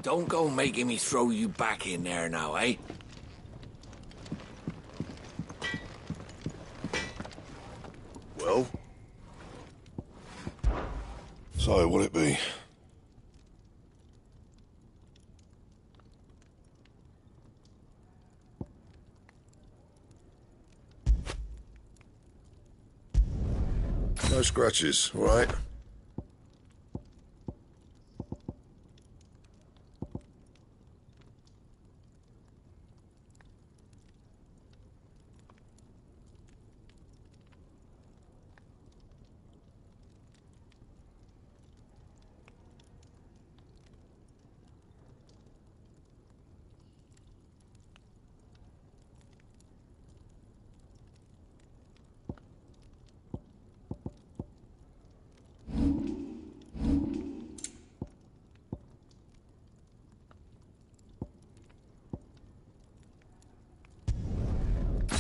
Don't go making me throw you back in there now, eh? Well? So, what'll it be? No scratches, all right?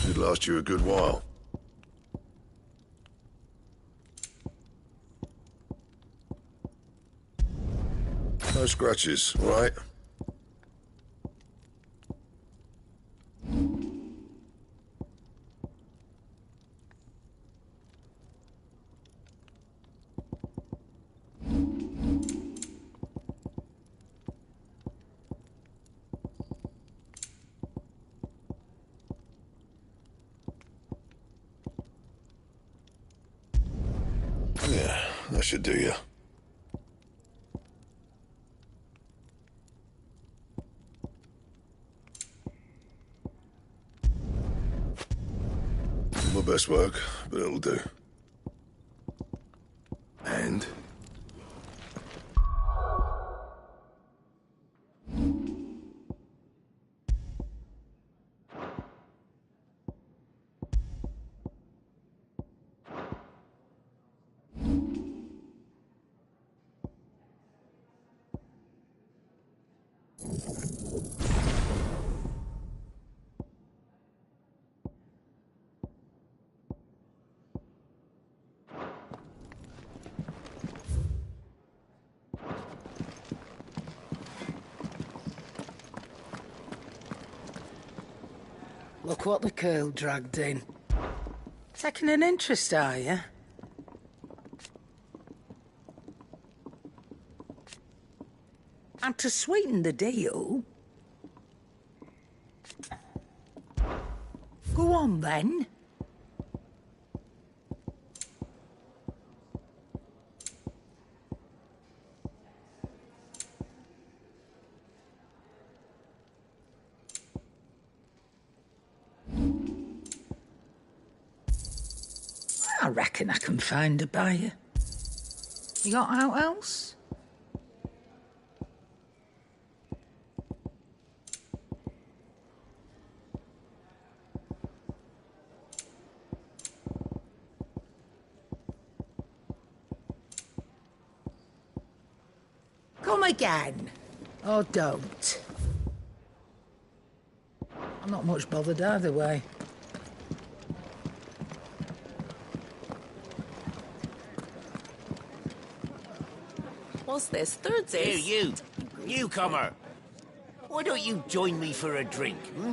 Should last you a good while. No scratches, all right? Yeah, that should do you. My best work, but it'll do. And? Look what the girl dragged in. Taking an interest, are you? And to sweeten the deal... Go on, then. I reckon I can find a buyer. You got out else? Come again. Or don't. I'm not much bothered either way. What's this, thirdsies? Here, you, newcomer. Why don't you join me for a drink, hmm?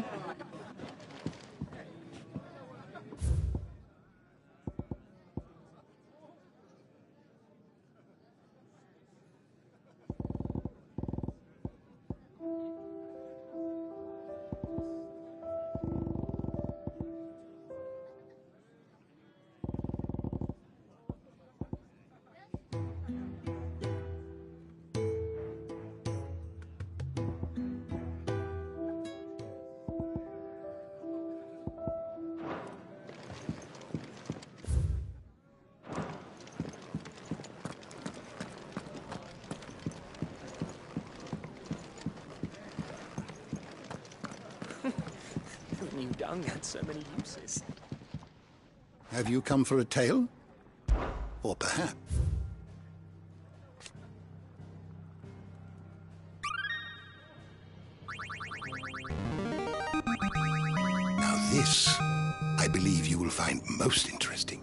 Who knew dung had so many uses? Have you come for a tale? Or perhaps... Now this, I believe you will find most interesting.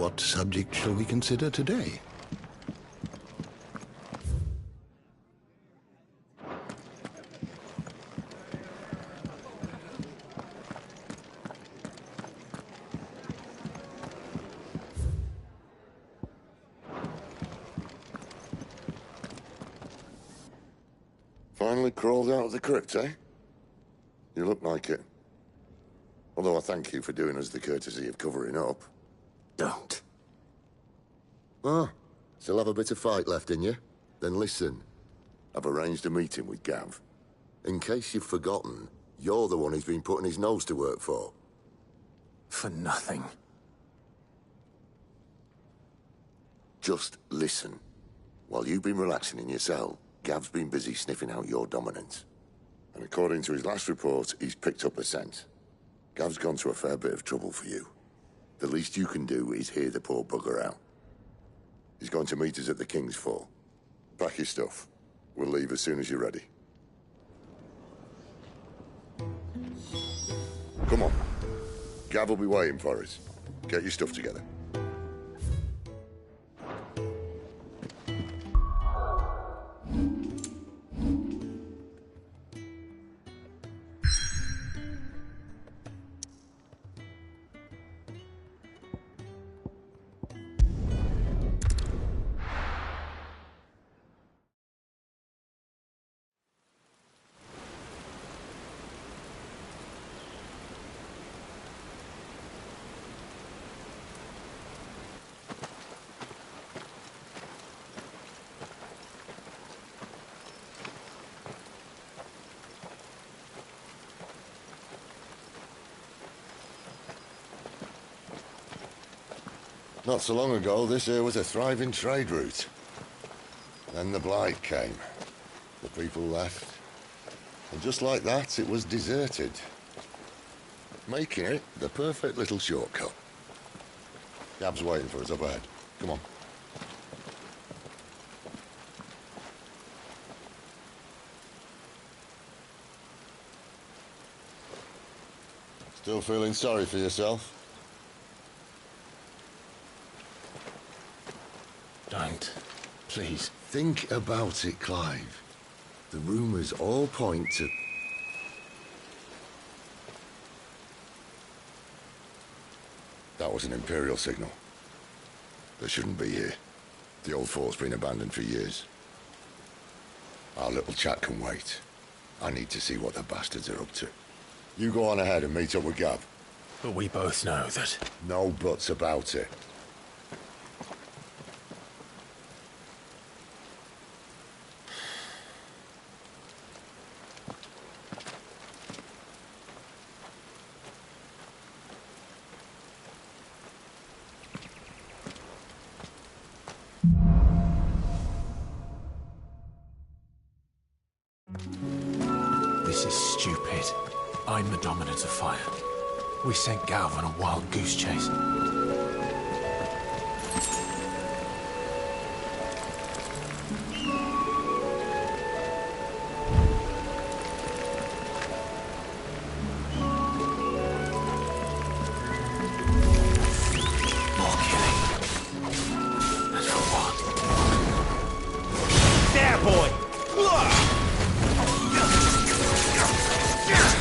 what subject shall we consider today? Finally crawled out of the crypt, eh? You look like it. Although I thank you for doing us the courtesy of covering up. Don't. Ah, still have a bit of fight left in you? Then listen. I've arranged a meeting with Gav. In case you've forgotten, you're the one he's been putting his nose to work for. For nothing. Just listen. While you've been relaxing in your cell, Gav's been busy sniffing out your dominance. And according to his last report, he's picked up a scent. Gav's gone to a fair bit of trouble for you. The least you can do is hear the poor bugger out. He's going to meet us at the King's Fall. Pack your stuff. We'll leave as soon as you're ready. Come on. Gav will be waiting for us. Get your stuff together. Not so long ago, this here was a thriving trade route. Then the Blight came. The people left. And just like that, it was deserted. Making it the perfect little shortcut. Gav's waiting for us up ahead. Come on. Still feeling sorry for yourself? Don't. Please. Think about it, Clive. The rumors all point to... That was an Imperial signal. They shouldn't be here. The old fort's been abandoned for years. Our little chat can wait. I need to see what the bastards are up to. You go on ahead and meet up with Gav. But we both know that... No buts about it. This is stupid. I'm the dominant of fire. We sent Gav on a wild goose chase. More killing. And for what? There, boy!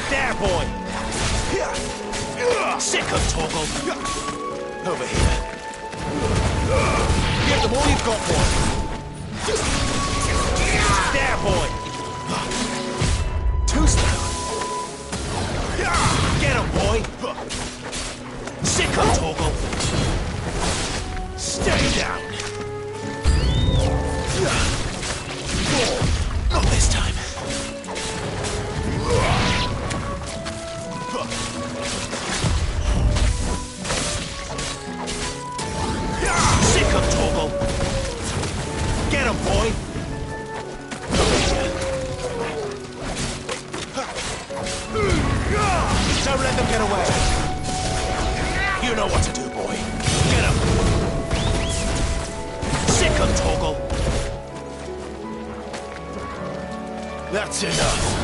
There, boy! Sick of Toggle! Over here. Get them all you've got, boy! There, boy! Too slow. Get him, boy! Sick of Toggle! Stay down! Not this time. Sick of Toggle! Get him, boy! Don't let them get away! You know what to do, boy! Get him! Sick of Toggle! That's enough!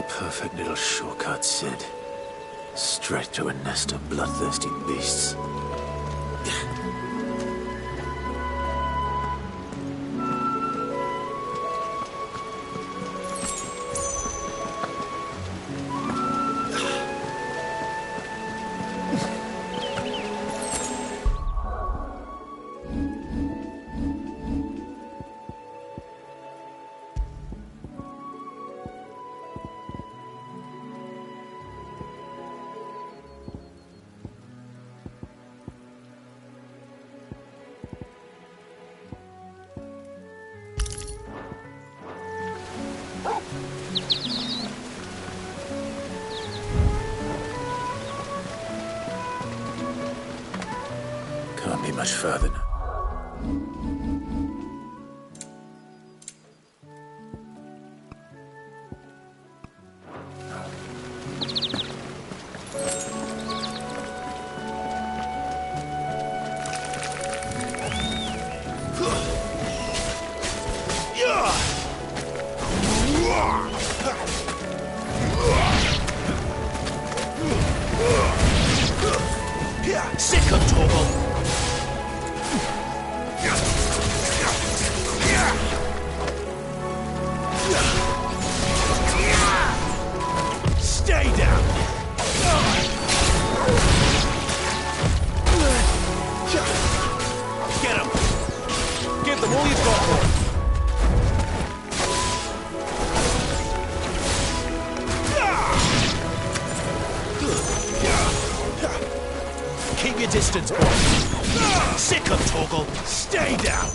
Perfect little shortcut, Sid. Straight to a nest of bloodthirsty beasts. Can't be much further now. Sick of Toggle! your distance, boy. Sick of Torgal. Stay down.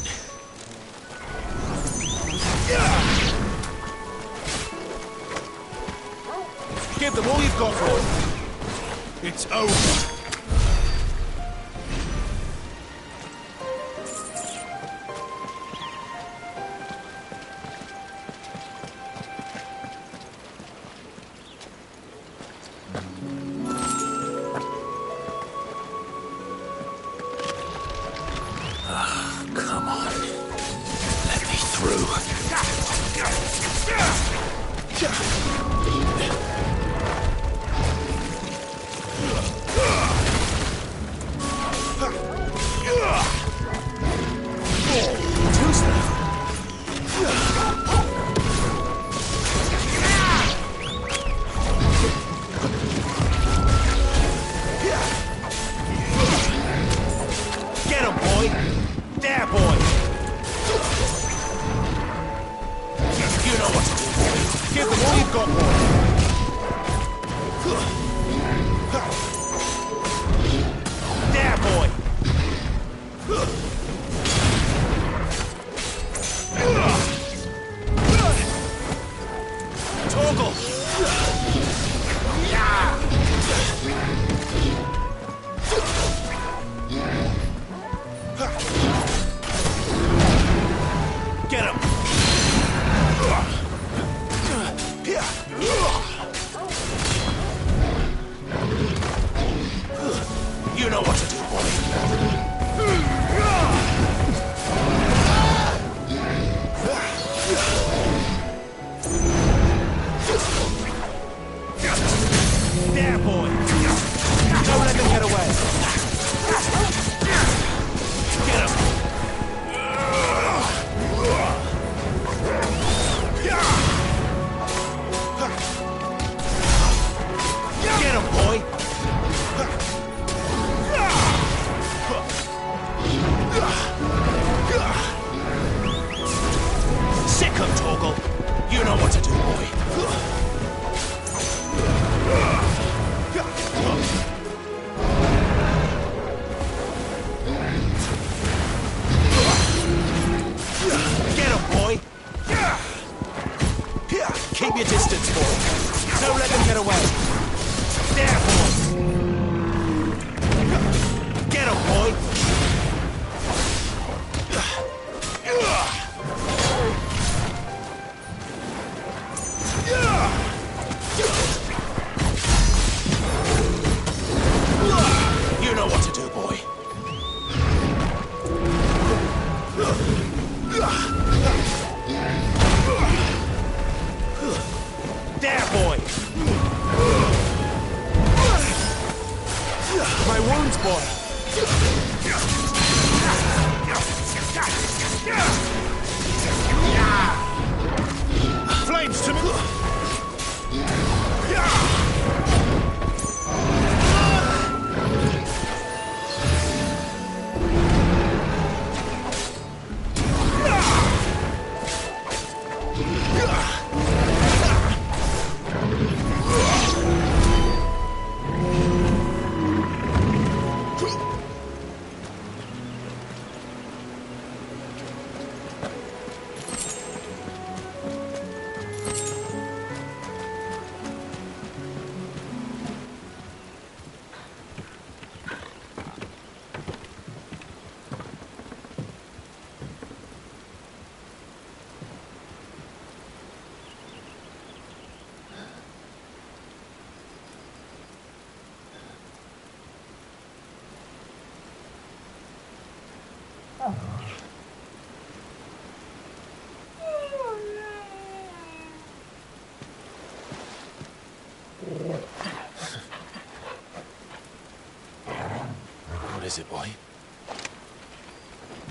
Give them all you've got, boy. It's over. Come on. Let me through. Get him, boy! There, boy! You know what to do, boy. Give them all you've got, boy. There, boy! Torgal! Get him! You know what to do, boy. There, boy! Don't let them get away! Get him! Get him, boy! Sick of Torgal! You know what to do, boy! Get him, boy! Keep your distance, boy! Don't let them get away! There, boy! Get him, boy! You know what to do, boy. There, boy! My wounds, boy! Flames to me! What is it, boy?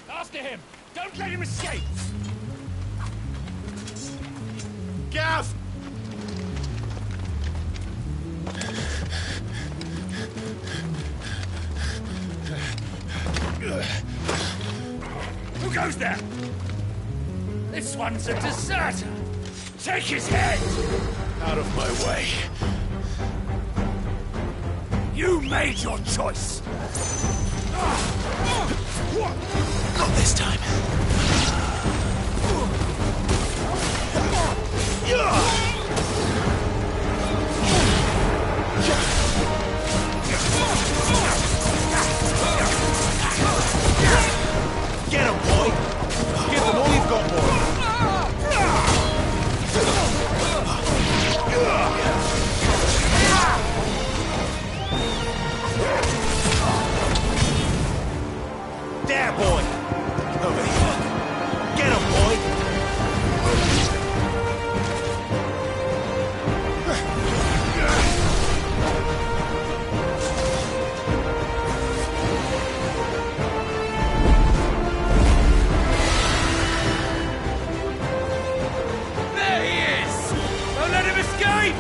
After him! Don't let him escape! Gav! Who goes there? This one's a deserter! Take his head! Out of my way. You made your choice! Not this time. Get him, boy! Give them all you've got, boy! There, boy! Over here. Get him, boy! There he is! Don't let him escape!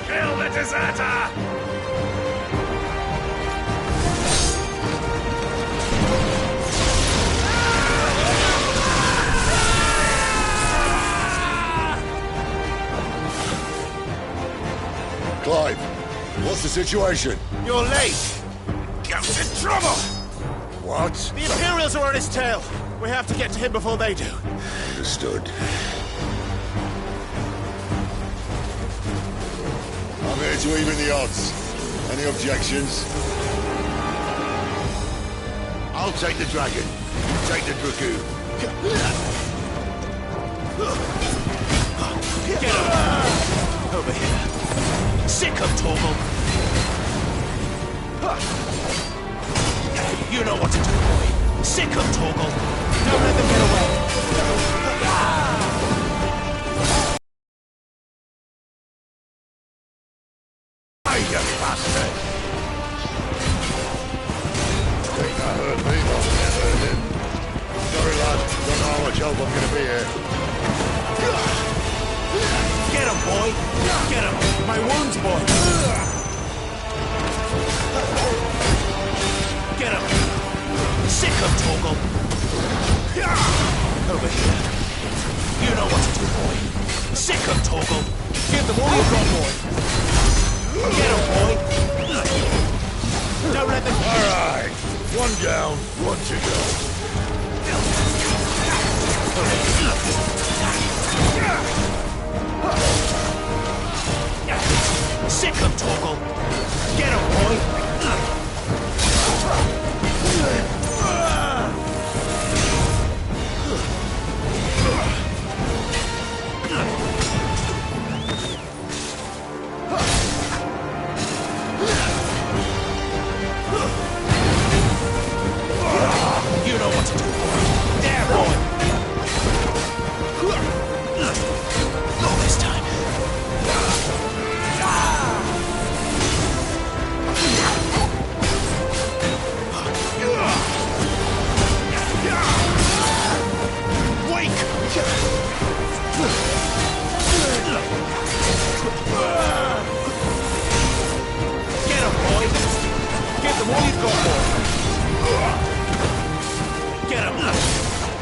Kill the deserter! Clive, what's the situation? You're late! Gav's in trouble! What? The Imperials are on his tail! We have to get to him before they do. Understood. I'm here to even the odds. Any objections? I'll take the dragon. You take the dragoon. Get him! Over here. Sick of Torgal! You know what to do, boy. Sick of Torgal! Don't let them get away! Hey, you bastard! Think that hurt me, but it hurt him. Sorry, lad. Don't know how much help I'm gonna be here. Get him, boy! Get him! My wounds, boy! Get him! Sick of Torgal! Over here. You know what to do, boy. Sick of Torgal! Give them all you've got, boy! Get him, boy! Don't let them... All right. One down, one to go. Sick of Torgal! Get him, boy! You know what to do, boy! There, boy! Not this time. Get him, boy! Give them all you've got, boy! Get him!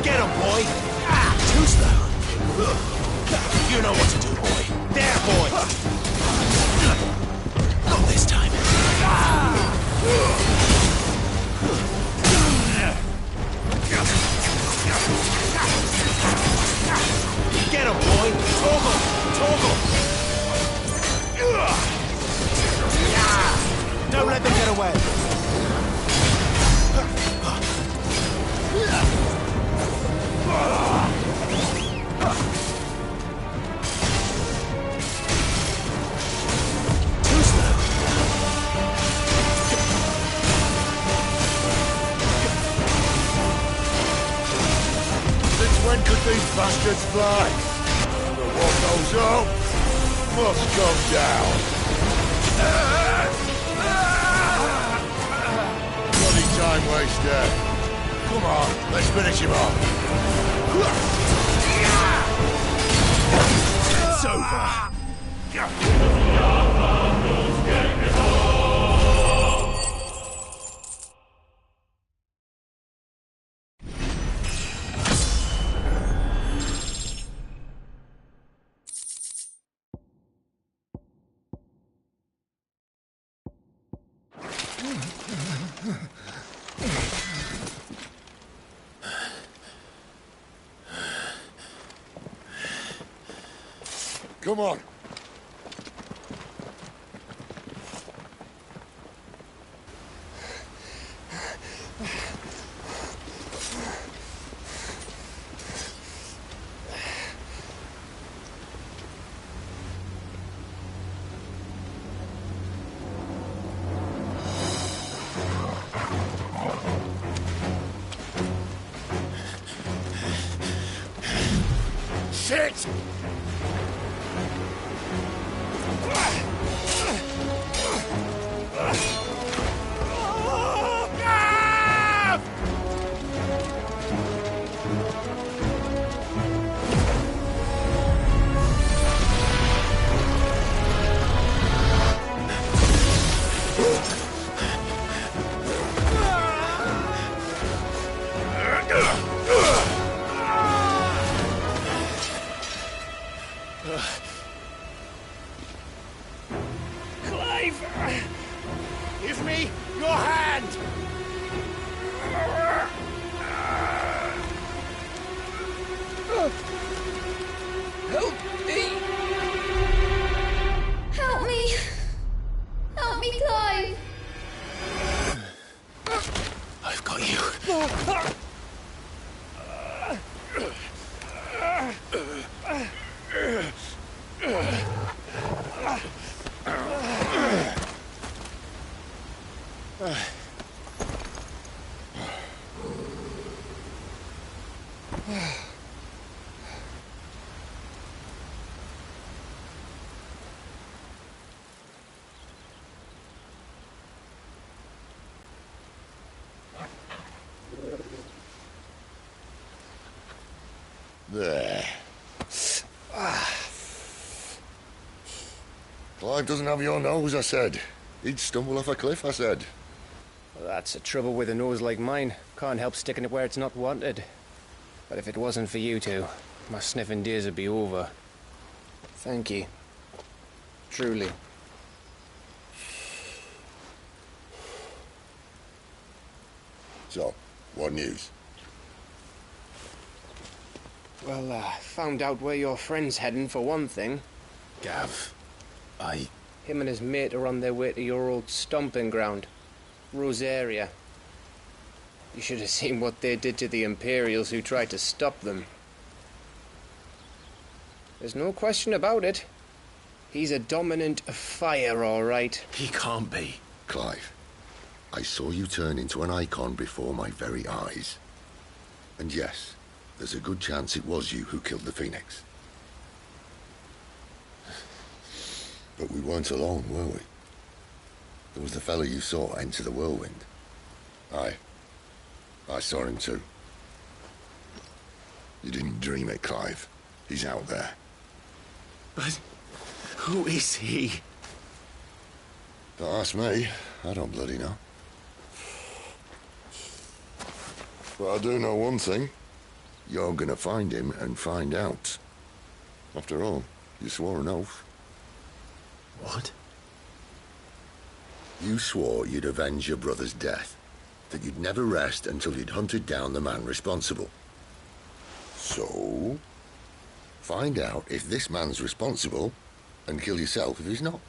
Get him, boy! Ah, too slow! You know what to do, boy! There, boy! Not this time! Get him, boy! Torgal! Torgal! Don't let them get away! Too slow! Since when could these bastards fly? But what goes up must come down. Bloody time waster. Come on, let's finish him off. It's over. Come on. Shit! Clive! Give me your hand! Help me! Help me! Help me, Clive! I've got you. There. Clive doesn't have your nose, I said. He'd stumble off a cliff, I said. Well, that's the trouble with a nose like mine. Can't help sticking it where it's not wanted. But if it wasn't for you two, my sniffing days would be over. Thank you. Truly. So, what news? Well, found out where your friend's heading for one thing. Gav, Him and his mate are on their way to your old stomping ground, Rosaria. You should have seen what they did to the Imperials who tried to stop them. There's no question about it. He's a dominant of fire, all right. He can't be. Clive, I saw you turn into an icon before my very eyes. And yes, there's a good chance it was you who killed the Phoenix. But we weren't alone, were we? There was the fellow you saw enter the whirlwind. I saw him too. You didn't dream it, Clive. He's out there. But who is he? Don't ask me. I don't bloody know. But I do know one thing. You're gonna find him and find out. After all, you swore an oath. What? You swore you'd avenge your brother's death. That you'd never rest until you'd hunted down the man responsible. So, find out if this man's responsible and kill yourself if he's not.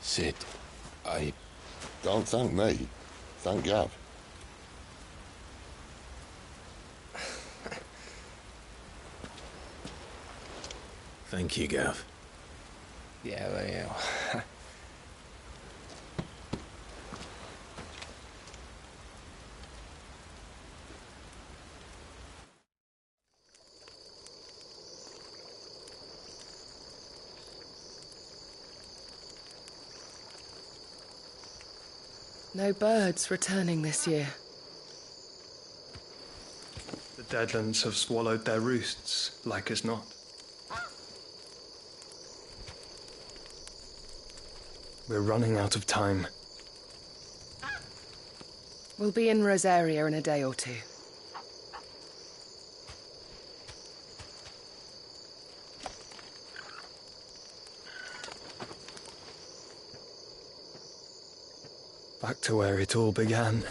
Sid, Don't thank me. Thank Gav. Thank you, Gav. Yeah, well, yeah. No birds returning this year. The Deadlands have swallowed their roosts, like as not. We're running out of time. We'll be in Rosaria in a day or two. Back to where it all began.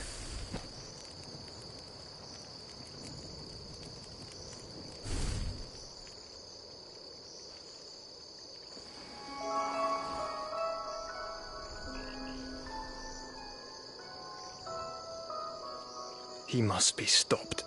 He must be stopped.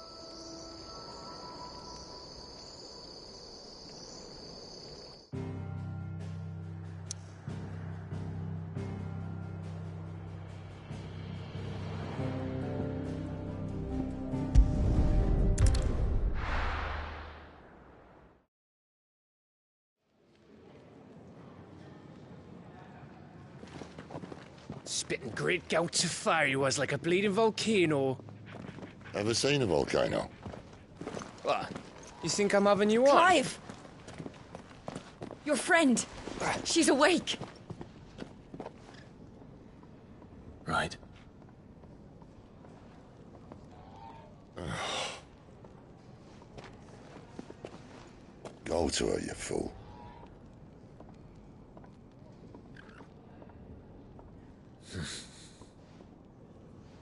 Spitting great gouts of fire he was, like a bleeding volcano. Ever seen a volcano? What? You think I'm having you on? Clive! Your friend. She's awake. Right. Go to her, you fool.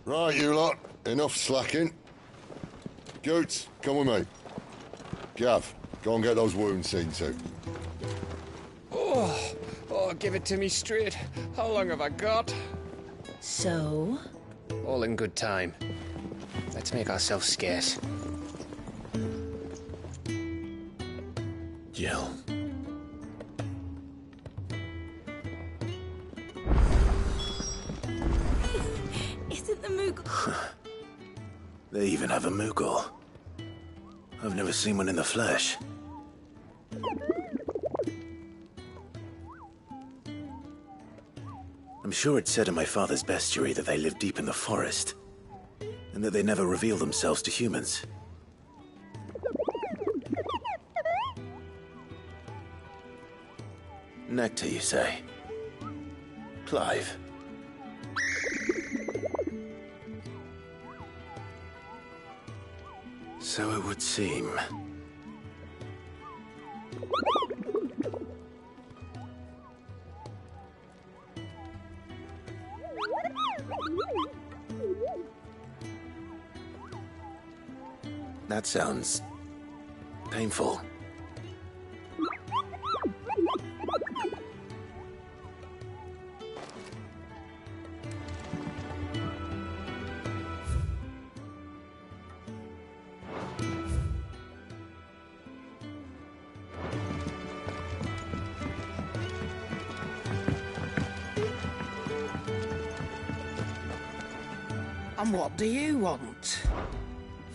Right, you lot. Enough slacking. Goots, come with me. Gav, go and get those wounds seen to. Oh, give it to me straight. How long have I got? So? All in good time. Let's make ourselves scarce. Jill. Is it the Moogle? They even have a Moogle. I've never seen one in the flesh. I'm sure it said in my father's bestiary that they live deep in the forest, and that they never reveal themselves to humans. Nectar, you say? Clive. So it would seem. That sounds painful. And what do you want?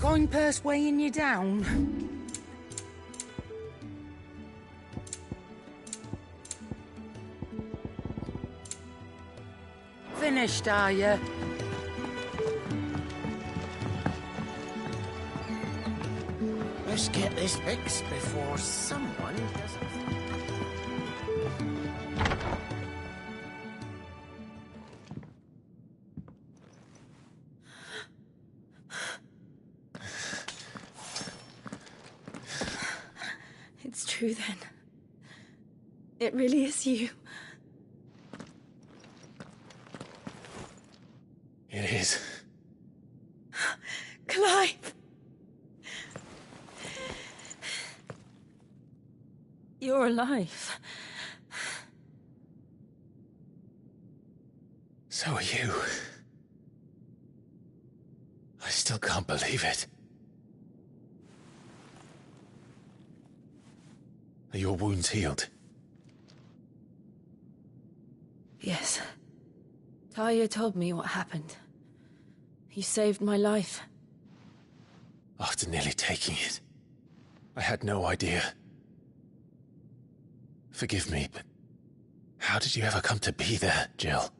Coin purse weighing you down? Finished, are you? Let's get this fixed before someone does it. It's true then. It really is you. It is. Clive! You're alive. So are you. I still can't believe it. Are your wounds healed? Yes. Talia told me what happened. You saved my life. After nearly taking it, I had no idea. Forgive me, but how did you ever come to be there, Jill?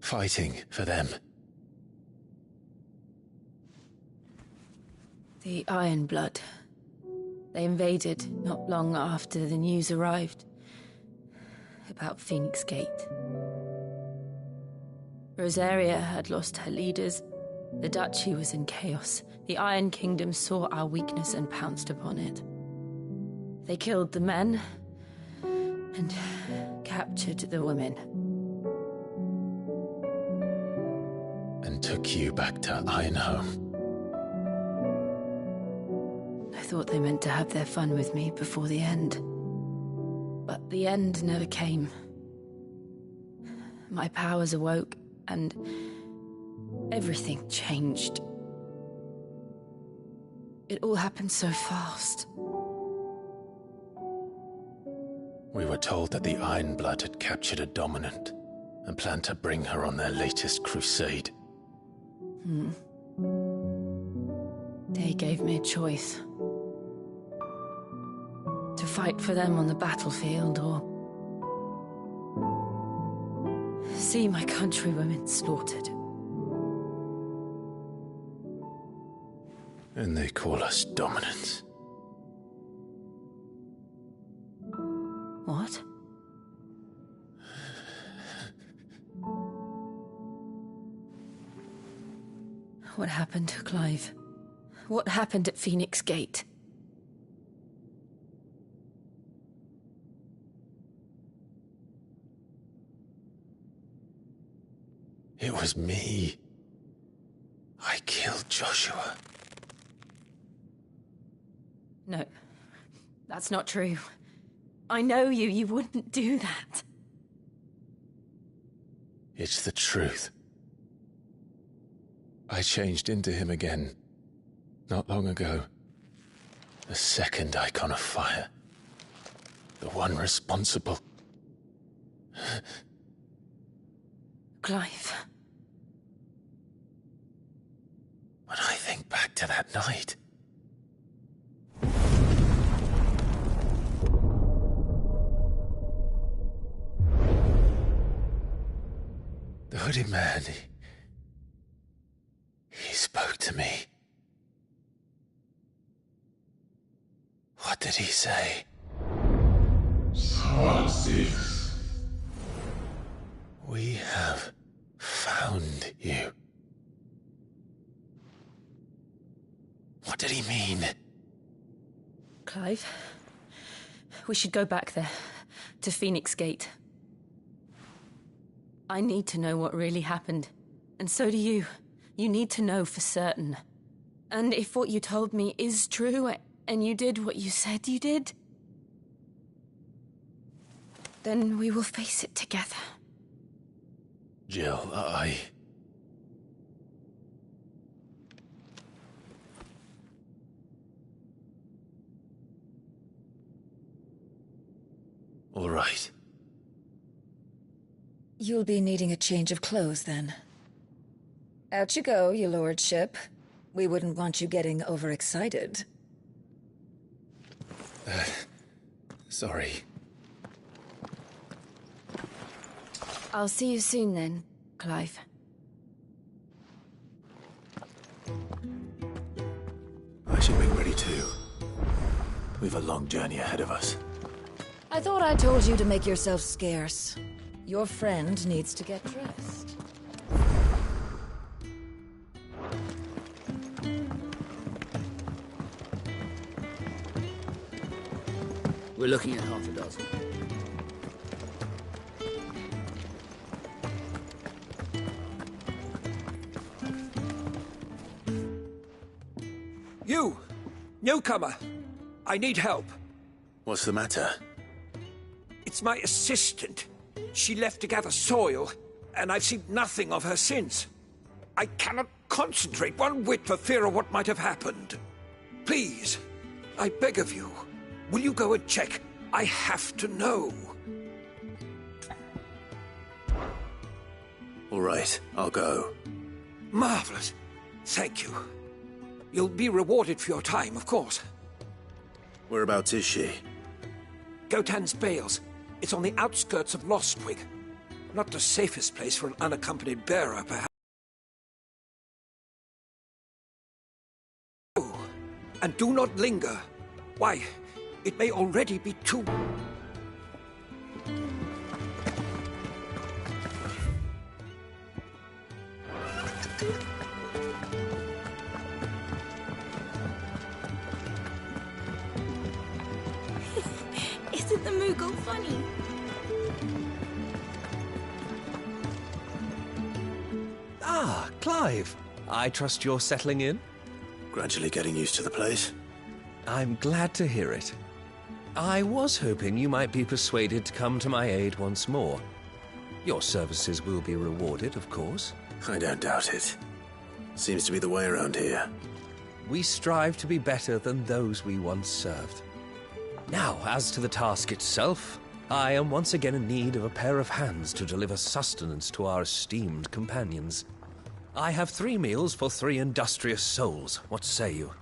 Fighting for them. The Iron Blood. They invaded not long after the news arrived about Phoenix Gate. Rosaria had lost her leaders. The Duchy was in chaos. The Iron Kingdom saw our weakness and pounced upon it. They killed the men and captured the women. And took you back to Ironhome. I thought they meant to have their fun with me before the end. But the end never came. My powers awoke, and Everything changed. It all happened so fast. We were told that the Ironblood had captured a dominant and planned to bring her on their latest crusade. They gave me a choice. To fight for them on the battlefield or see my countrywomen slaughtered. And they call us dominants. What? What happened to Clive? What happened at Phoenix Gate? It was me. I killed Joshua. No, that's not true. I know you. You wouldn't do that. It's the truth. I changed into him again, not long ago. The second icon of fire. The one responsible. Clive. When I think back to that night... The hooded man, he spoke to me. What did he say? We have found you. What did he mean? Clive, we should go back there, to Phoenix Gate. I need to know what really happened. And so do you. You need to know for certain. And if what you told me is true, and you did what you said you did, then we will face it together. Jill, All right. You'll be needing a change of clothes, then. Out you go, your lordship. We wouldn't want you getting overexcited. Sorry. I'll see you soon then, Clive. I should make ready too. We've a long journey ahead of us. I thought I told you to make yourself scarce. Your friend needs to get dressed. We're looking at half a dozen. You! Newcomer! I need help. What's the matter? It's my assistant. She left to gather soil, and I've seen nothing of her since. I cannot concentrate one whit for fear of what might have happened. Please, I beg of you, will you go and check? I have to know. All right, I'll go. Marvelous. Thank you. You'll be rewarded for your time, of course. Whereabouts is she? Gotan's Bales. It's on the outskirts of Lostwig. Not the safest place for an unaccompanied bearer, perhaps. Oh, and do not linger. Why, it may already be too... Isn't the Moogle funny? Ah, Clive. I trust you're settling in? Gradually getting used to the place. I'm glad to hear it. I was hoping you might be persuaded to come to my aid once more. Your services will be rewarded, of course. I don't doubt it. Seems to be the way around here. We strive to be better than those we once served. Now, as to the task itself, I am once again in need of a pair of hands to deliver sustenance to our esteemed companions. I have 3 meals for 3 industrious souls. What say you?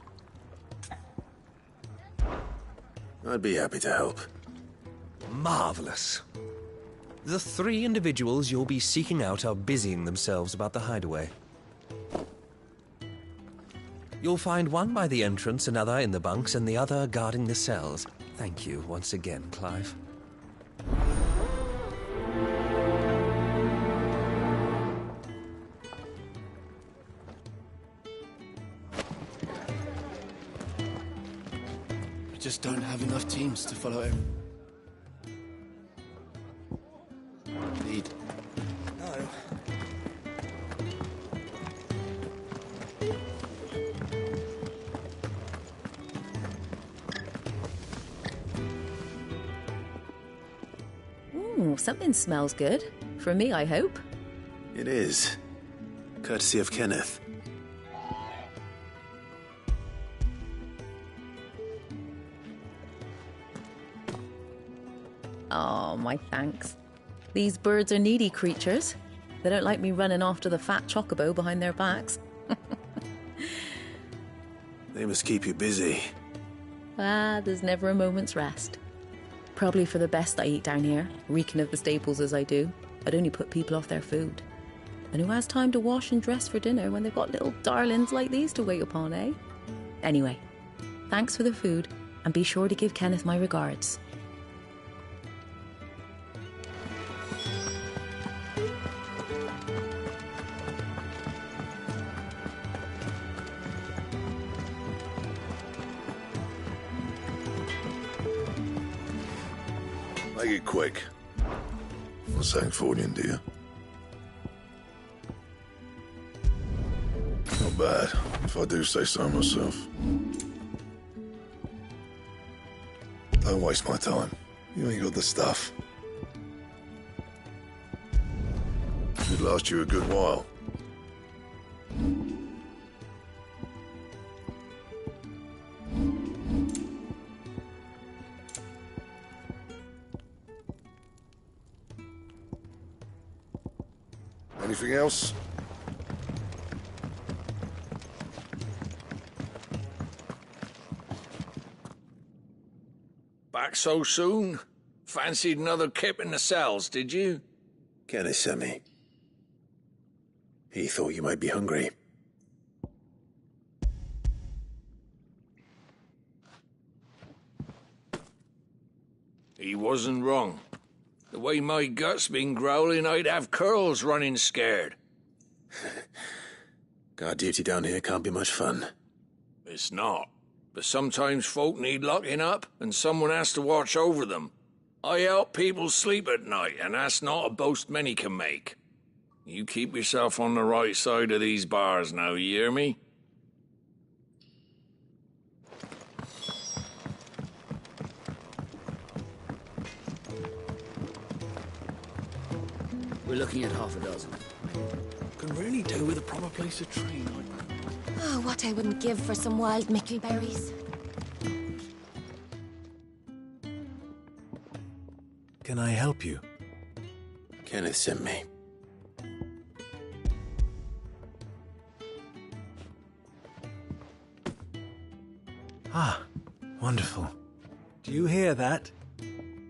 I'd be happy to help. Marvelous. The 3 individuals you'll be seeking out are busying themselves about the hideaway. You'll find one by the entrance, another in the bunks, and the other guarding the cells. Thank you once again, Clive. We just don't have enough teams to follow him. Lead. No. Ooh, something smells good. For me, I hope. It is. Courtesy of Kenneth. Oh, my thanks. These birds are needy creatures. They don't like me running after the fat chocobo behind their backs. They must keep you busy. Ah, there's never a moment's rest. Probably for the best I eat down here, reeking of the staples as I do. I'd only put people off their food. And who has time to wash and dress for dinner when they've got little darlings like these to wait upon, eh? Anyway, thanks for the food, and be sure to give Kenneth my regards. Make it quick. For Sancfordian, dear. Not bad, if I do say so myself. Don't waste my time. You ain't got the stuff. Should last you a good while. Anything else? Back so soon? Fancied another kip in the cells, did you? Kenneth sent me. He thought you might be hungry. He wasn't wrong. The way my gut's been growling, I'd have curls running scared. Guard duty down here can't be much fun. It's not. But sometimes folk need locking up, and someone has to watch over them. I help people sleep at night, and that's not a boast many can make. You keep yourself on the right side of these bars now, you hear me? We're looking at half a dozen. Can really do with a proper place to train. Oh, what I wouldn't give for some wild mickleberries. Can I help you? Kenneth sent me. Ah, wonderful. Do you hear that?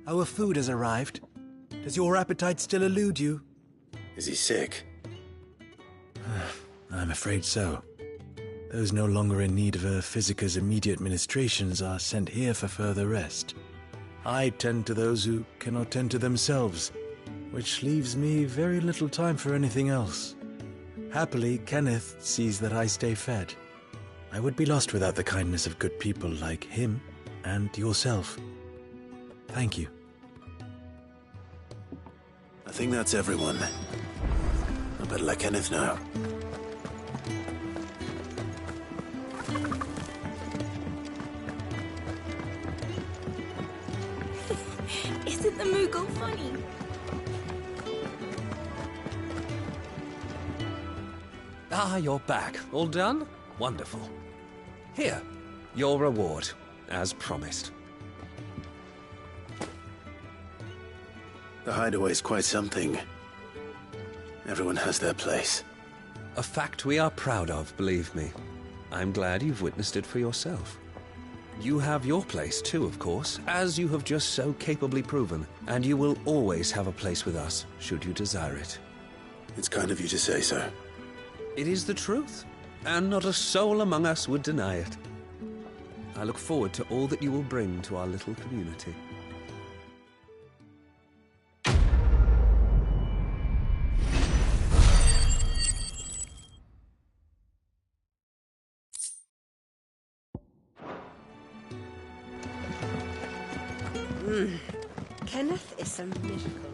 Our food has arrived. Does your appetite still elude you? Is he sick? I'm afraid so. Those no longer in need of a physicker's immediate ministrations are sent here for further rest. I tend to those who cannot tend to themselves, which leaves me very little time for anything else. Happily, Kenneth sees that I stay fed. I would be lost without the kindness of good people like him and yourself. Thank you. I think that's everyone. I better let Kenneth know. Isn't the Moogle funny? Ah, you're back. All done? Wonderful. Here, your reward, as promised. The hideaway's quite something. Everyone has their place. A fact we are proud of, believe me. I'm glad you've witnessed it for yourself. You have your place too, of course, as you have just so capably proven, and you will always have a place with us, should you desire it. It's kind of you to say so. It is the truth, and not a soul among us would deny it. I look forward to all that you will bring to our little community. Kenneth is a miracle.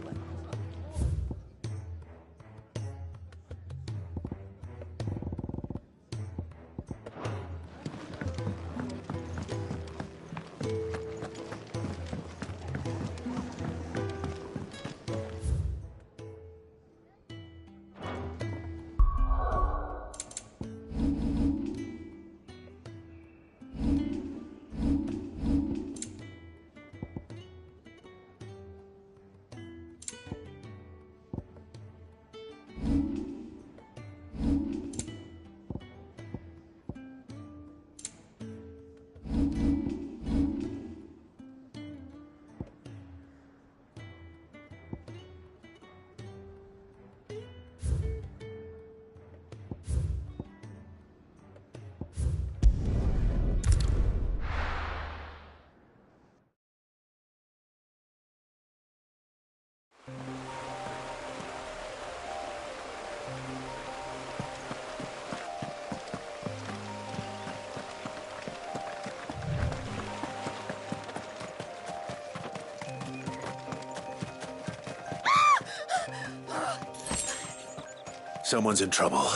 Someone's in trouble.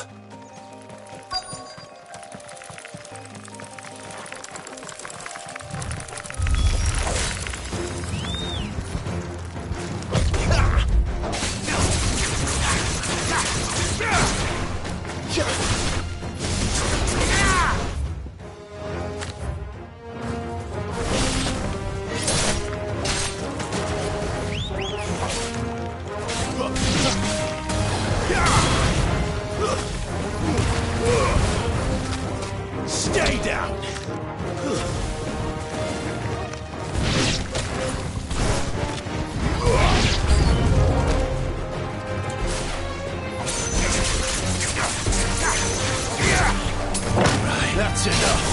Stay down! Right, that's enough.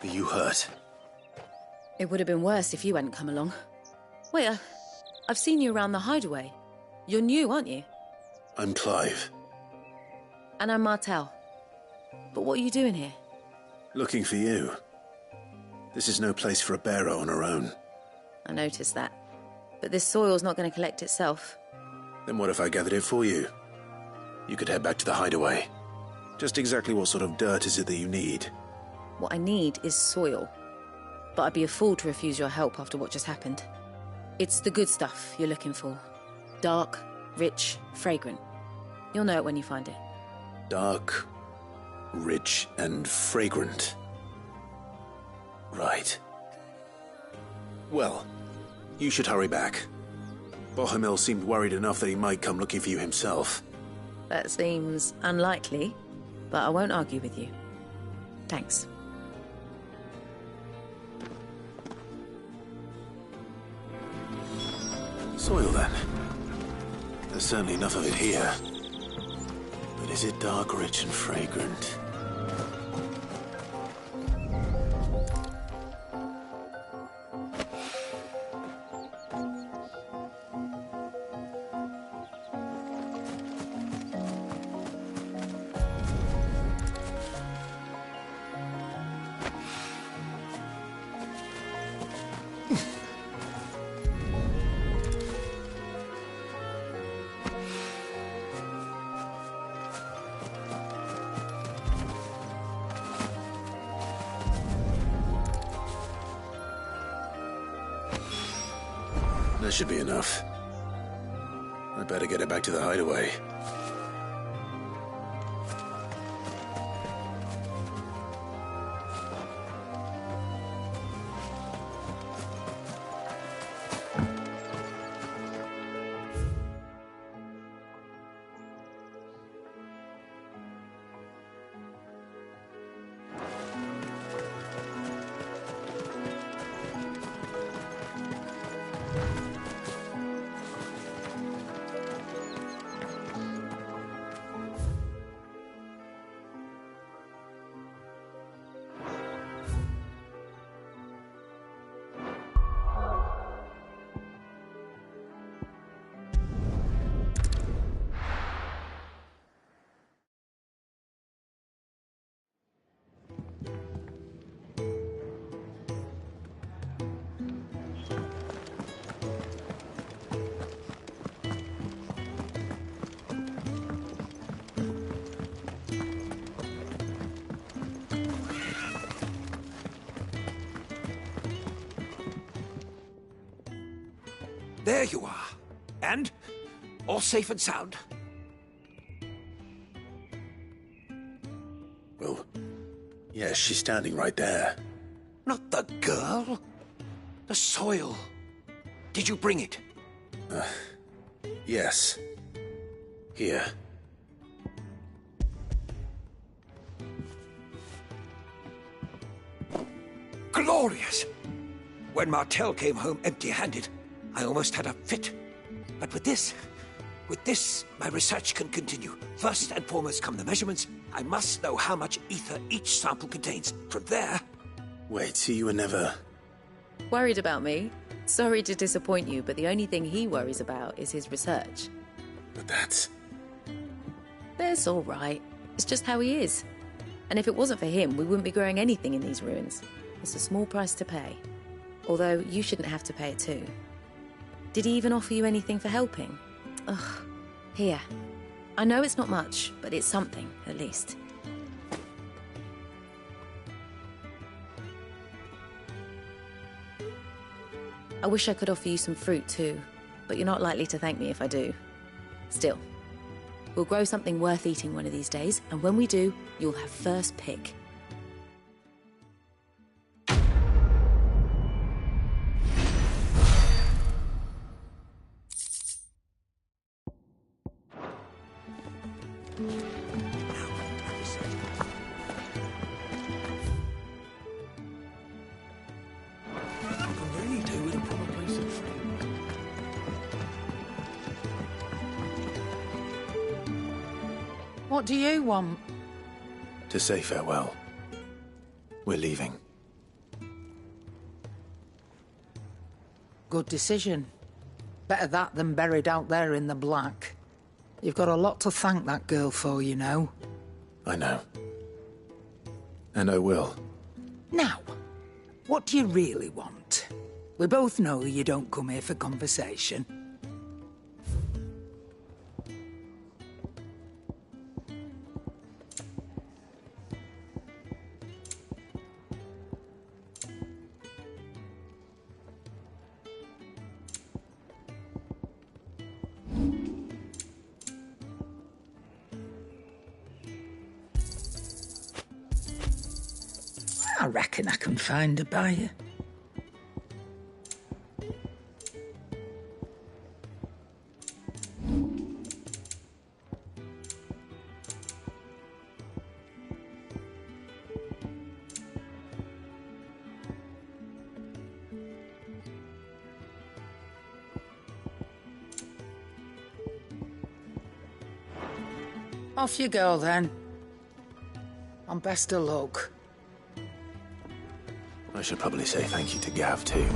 Are you hurt? It would have been worse if you hadn't come along. Wait, I've seen you around the hideaway. You're new, aren't you? I'm Clive. And I'm Martel. But what are you doing here? Looking for you. This is no place for a bearer on her own. I noticed that. But this soil's not going to collect itself. Then what if I gathered it for you? You could head back to the hideaway. Just exactly what sort of dirt is it that you need? What I need is soil. But I'd be a fool to refuse your help after what just happened. It's the good stuff you're looking for. Dark, rich, fragrant. You'll know it when you find it. Dark, rich, and fragrant. Right. Well, you should hurry back. Bohemil seemed worried enough that he might come looking for you himself. That seems unlikely, but I won't argue with you. Thanks. Soil, then. There's certainly enough of it here. But is it dark, rich, and fragrant? That should be enough. I better get it back to the hideaway. There you are. And? All safe and sound? Well, yes, she's standing right there. Not the girl. The soil. Did you bring it? Yes. Here. Glorious! When Martel came home empty-handed, I almost had a fit. But with this, my research can continue. First and foremost come the measurements. I must know how much ether each sample contains. From there... Wait, so you were never... Worried about me? Sorry to disappoint you, but the only thing he worries about is his research. But that's... That's all right. It's just how he is. And if it wasn't for him, we wouldn't be growing anything in these ruins. It's a small price to pay. Although, you shouldn't have to pay it too. Did he even offer you anything for helping? Ugh. Here. I know it's not much, but it's something, at least. I wish I could offer you some fruit too, but you're not likely to thank me if I do. Still, we'll grow something worth eating one of these days, and when we do, you'll have first pick. What do you want? To say farewell. We're leaving. Good decision. Better that than buried out there in the black. You've got a lot to thank that girl for, you know. I know. And I will. Now, what do you really want? We both know you don't come here for conversation. I reckon I can find a buyer. Off you go, then. And best of luck. I should probably say thank you to Gav, too.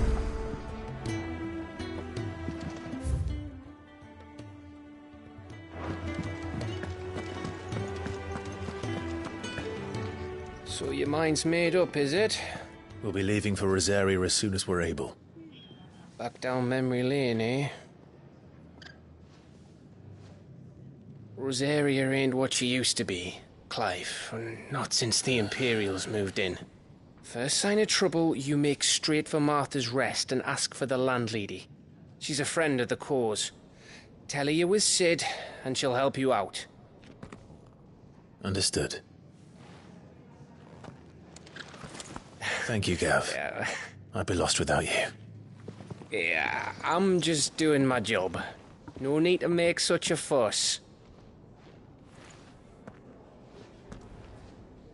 So your mind's made up, is it? We'll be leaving for Rosaria as soon as we're able. Back down memory lane, eh? Rosaria ain't what she used to be, Clive. Not since the Imperials moved in. First sign of trouble, you make straight for Martha's Rest and ask for the landlady. She's a friend of the cause. Tell her you was Sid, and she'll help you out. Understood. Thank you, Gav. Yeah. I'd be lost without you. Yeah, I'm just doing my job. No need to make such a fuss.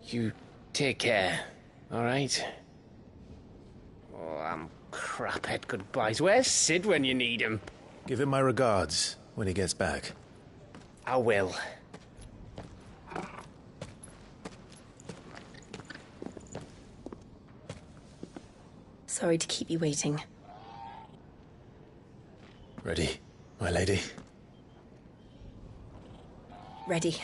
You take care, alright? Oh, I'm crap at goodbyes. Where's Sid when you need him? Give him my regards when he gets back. I will. Sorry to keep you waiting. Ready, my lady? Ready.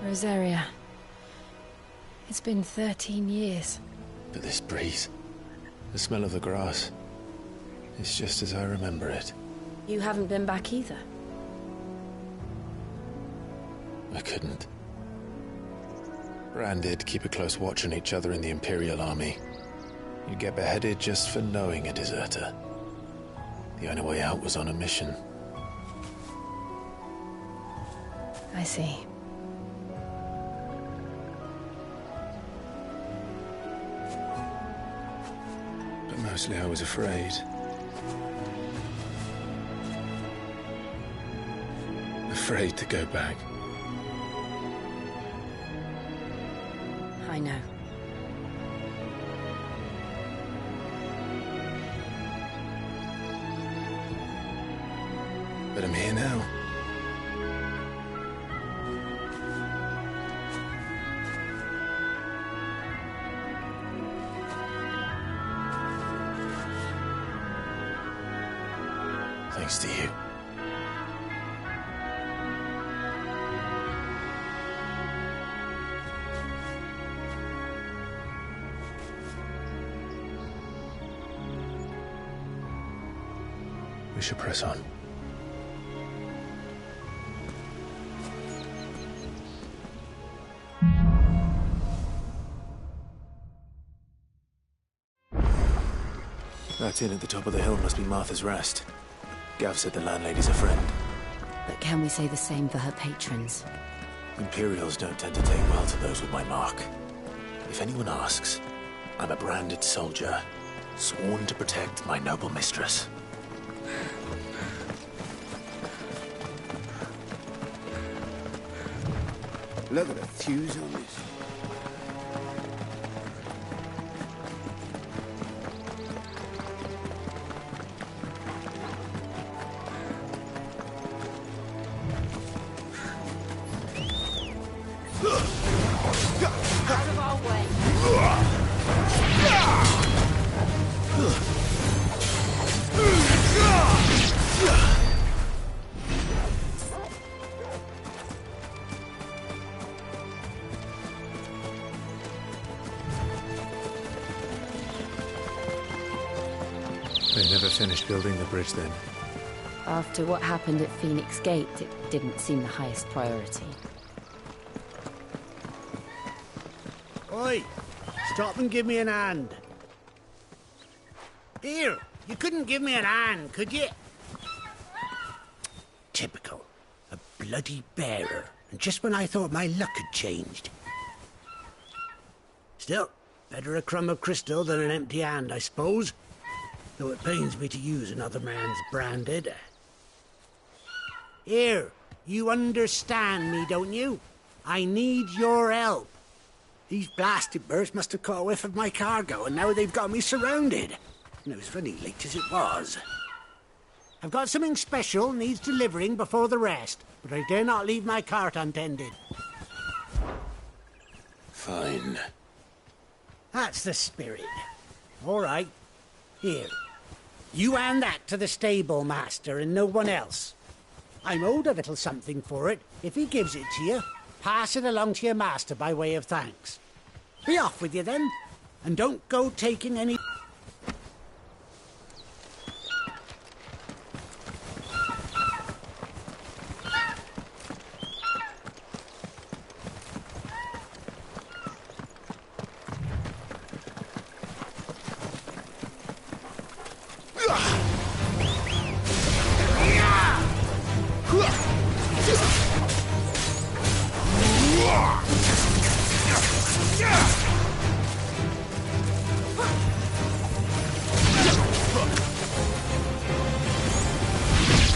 Rosaria. It's been 13 years. But this breeze, the smell of the grass, it's just as I remember it. You haven't been back either. I couldn't. Branded, keep a close watch on each other in the Imperial Army. You get beheaded just for knowing a deserter. The only way out was on a mission. I see. But mostly I was afraid. Afraid to go back. I know. But I'm here now. Thanks to you. We should press on. That inn at the top of the hill must be Martha's Rest. Gav said the landlady's a friend. But can we say the same for her patrons? Imperials don't tend to take well to those with my mark. If anyone asks, I'm a branded soldier, sworn to protect my noble mistress. Look at the fuse on this. Out of our way. They never finished building the bridge then. After what happened at Phoenix Gate, it didn't seem the highest priority. Oi! Stop and give me an hand. Here, you couldn't give me an hand, could you? Typical. A bloody bearer. And just when I thought my luck had changed. Still, better a crumb of crystal than an empty hand, I suppose. Though it pains me to use another man's branded. Here, you understand me, don't you? I need your help. These blasted birds must have caught a whiff of my cargo, and now they've got me surrounded. And it was running late as it was. I've got something special needs delivering before the rest, but I dare not leave my cart untended. Fine. That's the spirit. All right. Here. You hand that to the stable master and no one else. I'm owed a little something for it. If he gives it to you, pass it along to your master by way of thanks. Be off with you then, and don't go taking any...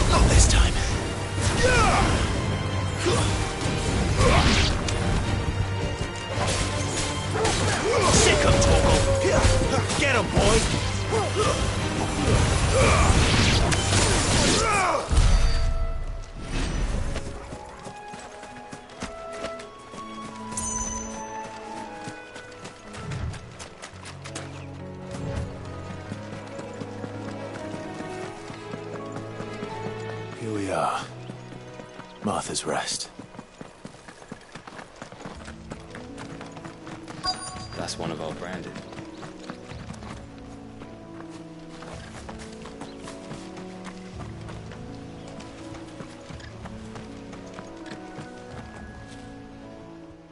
Not this time. Sick him, Torgal. Get him, boy. Here we are. Martha's Rest. That's one of our branded.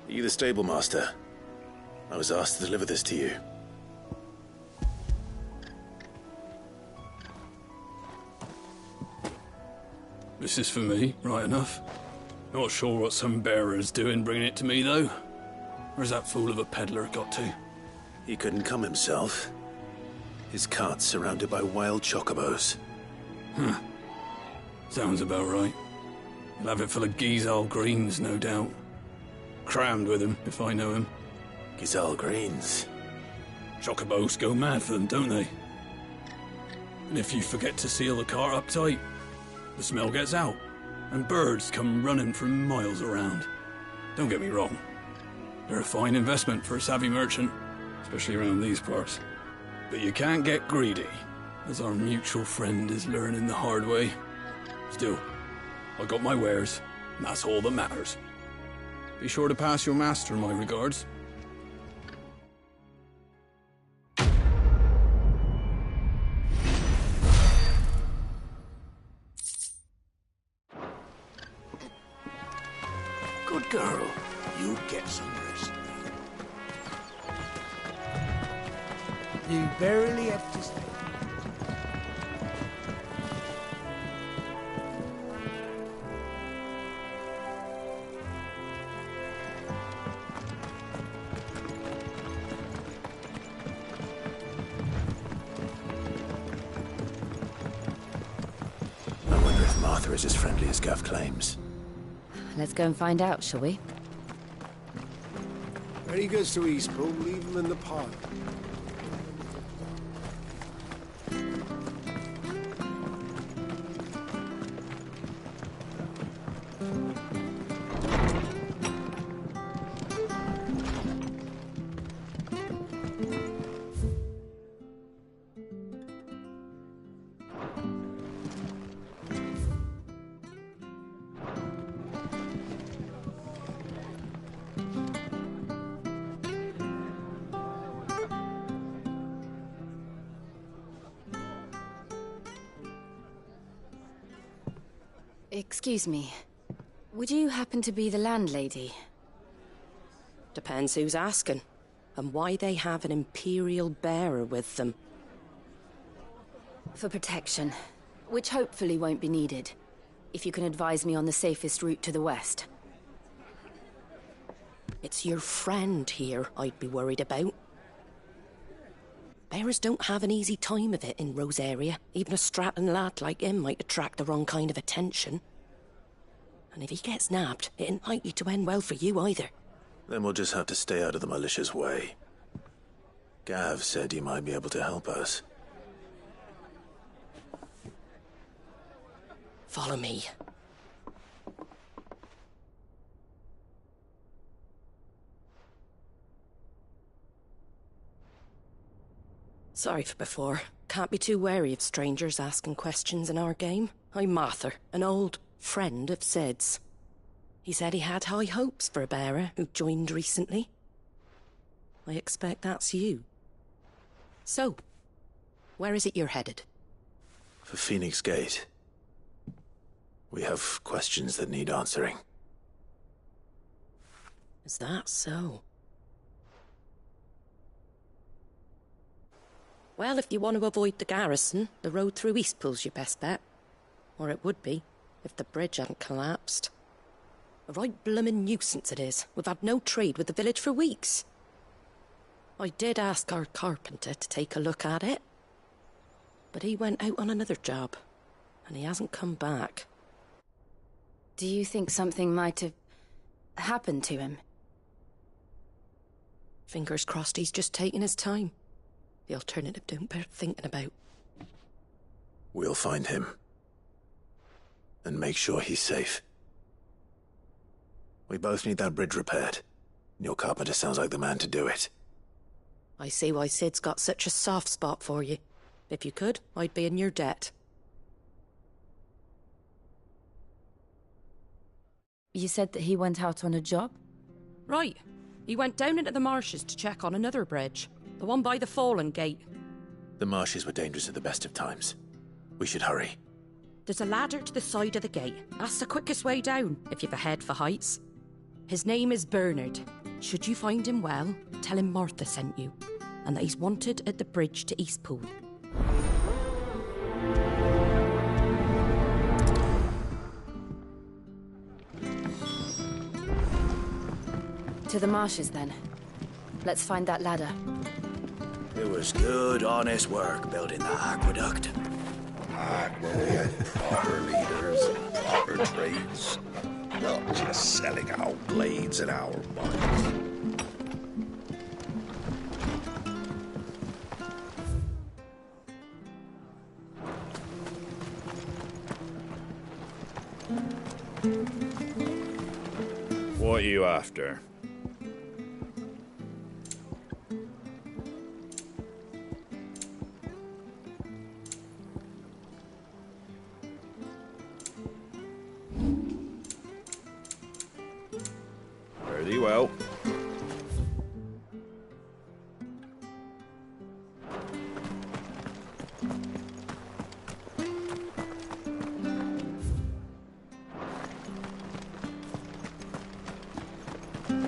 Are you the stable master? I was asked to deliver this to you. This is for me, right enough. Not sure what some bearer's doing bringing it to me, though. Where's that fool of a peddler got to? He couldn't come himself. His cart's surrounded by wild chocobos. Sounds about right. He'll have it full of Gizal greens, no doubt. Crammed with him, if I know him. Gizal greens? Chocobos go mad for them, don't they? And if you forget to seal the cart up tight, the smell gets out, and birds come running from miles around. Don't get me wrong. They're a fine investment for a savvy merchant, especially around these parts. But you can't get greedy, as our mutual friend is learning the hard way. Still, I got my wares, and that's all that matters. Be sure to pass your master my regards. Good girl. You get some rest. You barely have to stay. I wonder if Martha is as friendly as Gav claims. Let's go and find out, shall we? When he goes to Eastbourne, leave him in the park. Excuse me. Would you happen to be the landlady? Depends who's asking, and why they have an Imperial bearer with them. For protection, which hopefully won't be needed. If you can advise me on the safest route to the west. It's your friend here I'd be worried about. Bearers don't have an easy time of it in Rosaria. Even a Stratton lad like him might attract the wrong kind of attention. And if he gets nabbed, it ain't likely to end well for you either. Then we'll just have to stay out of the militia's way. Gav said he might be able to help us. Follow me. Sorry for before. Can't be too wary of strangers asking questions in our game. I'm Martha, an old friend of Sid's. He said he had high hopes for a bearer who joined recently. I expect that's you. So, where is it you're headed? For Phoenix Gate. We have questions that need answering. Is that so? Well, if you want to avoid the garrison, the road through Eastpool's your best bet. Or it would be, if the bridge hadn't collapsed. A right bloomin' nuisance it is. We've had no trade with the village for weeks. I did ask our carpenter to take a look at it. But he went out on another job, and he hasn't come back. Do you think something might have happened to him? Fingers crossed he's just taking his time. The alternative don't bear thinking about. We'll find him. And make sure he's safe. We both need that bridge repaired. Your carpenter sounds like the man to do it. I see why Sid's got such a soft spot for you. If you could, I'd be in your debt. You said that he went out on a job? Right. He went down into the marshes to check on another bridge. The one by the Fallen Gate. The marshes were dangerous at the best of times. We should hurry. There's a ladder to the side of the gate. That's the quickest way down, if you've a head for heights. His name is Bernard. Should you find him well, tell him Martha sent you, and that he's wanted at the bridge to Eastpool. To the marshes, then. Let's find that ladder. It was good, honest work building the aqueduct. We had proper leaders and proper trades. Not just selling out blades and our mines. What are you after? Very well.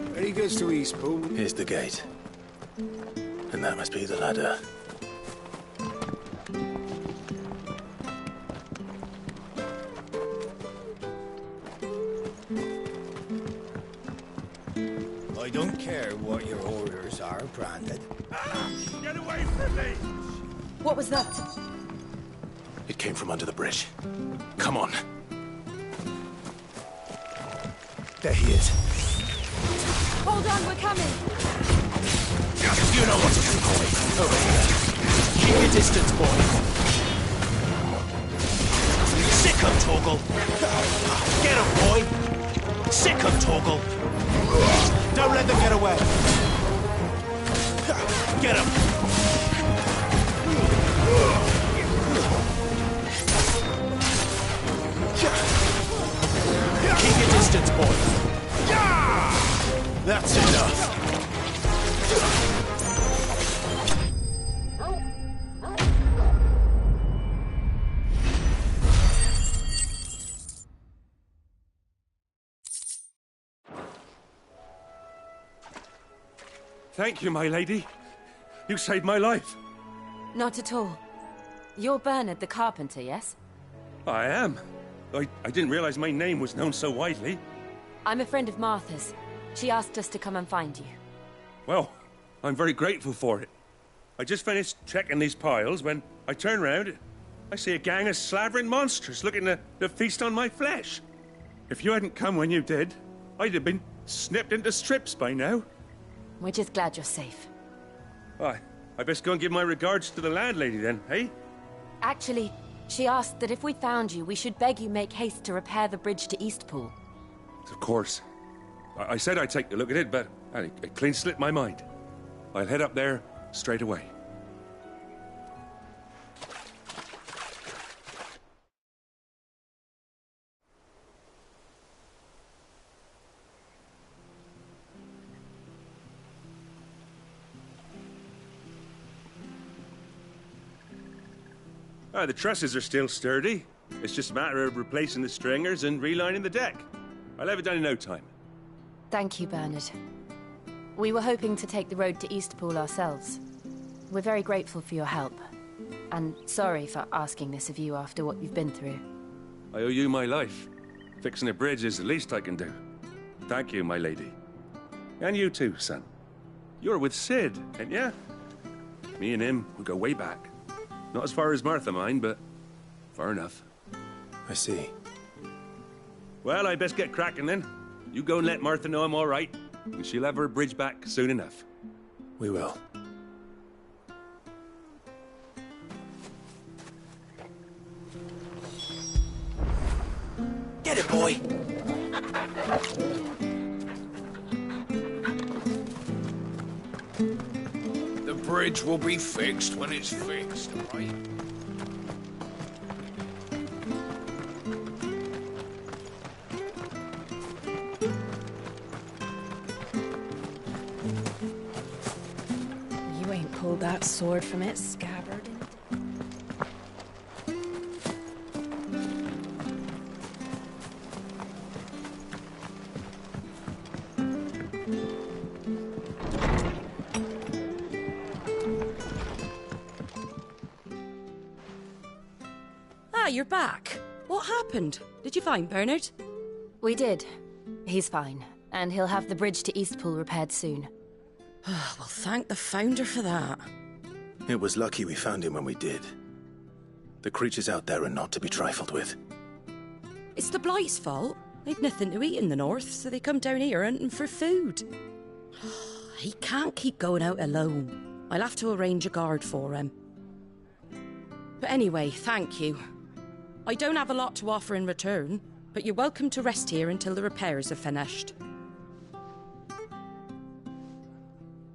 Where he goes to Eastpool? Here's the gate. And that must be the ladder. I don't care what your orders are, Brandon. Get away from me! What was that? It came from under the bridge. Come on. There he is. Hold on, we're coming! You know what to do, boy. Over here. Keep your distance, boy. Sick him, Torgal. Get him, boy. Sick him, Torgal. Don't let them get away. Get him. Keep your distance, boy. That's enough. Thank you, my lady. You saved my life. Not at all. You're Bernard the carpenter, yes? I am. I didn't realize my name was known so widely. I'm a friend of Martha's. She asked us to come and find you. Well, I'm very grateful for it. I just finished checking these piles when I turn round. I see a gang of slavering monsters looking to feast on my flesh. If you hadn't come when you did, I'd have been snipped into strips by now. We're just glad you're safe. I best go and give my regards to the landlady then, eh? Actually, she asked that if we found you, we should beg you make haste to repair the bridge to Eastpool. Of course. I said I'd take a look at it, but it clean slipped my mind. I'll head up there straight away. The trusses are still sturdy. It's just a matter of replacing the stringers and relining the deck. I'll have it done in no time. Thank you, Bernard. We were hoping to take the road to Eastpool ourselves. We're very grateful for your help. And sorry for asking this of you after what you've been through. I owe you my life. Fixing a bridge is the least I can do. Thank you, my lady. And you too, son. You're with Sid, ain't ya? Me and him, we go way back. Not as far as Martha, mind, but far enough. I see. Well, I best get cracking then. You go and let Martha know I'm all right, and she'll have her bridge back soon enough. We will. Get it, boy! The bridge will be fixed when it's fixed, right? You ain't pulled that sword from its scabbard. You're back. What happened? Did you find Bernard? We did. He's fine, and he'll have the bridge to Eastpool repaired soon. Well, thank the Founder for that. It was lucky we found him when we did. The creatures out there are not to be trifled with. It's the Blight's fault. They've nothing to eat in the north, so they come down here hunting for food. He can't keep going out alone. I'll have to arrange a guard for him. But anyway, thank you. I don't have a lot to offer in return, but you're welcome to rest here until the repairs are finished.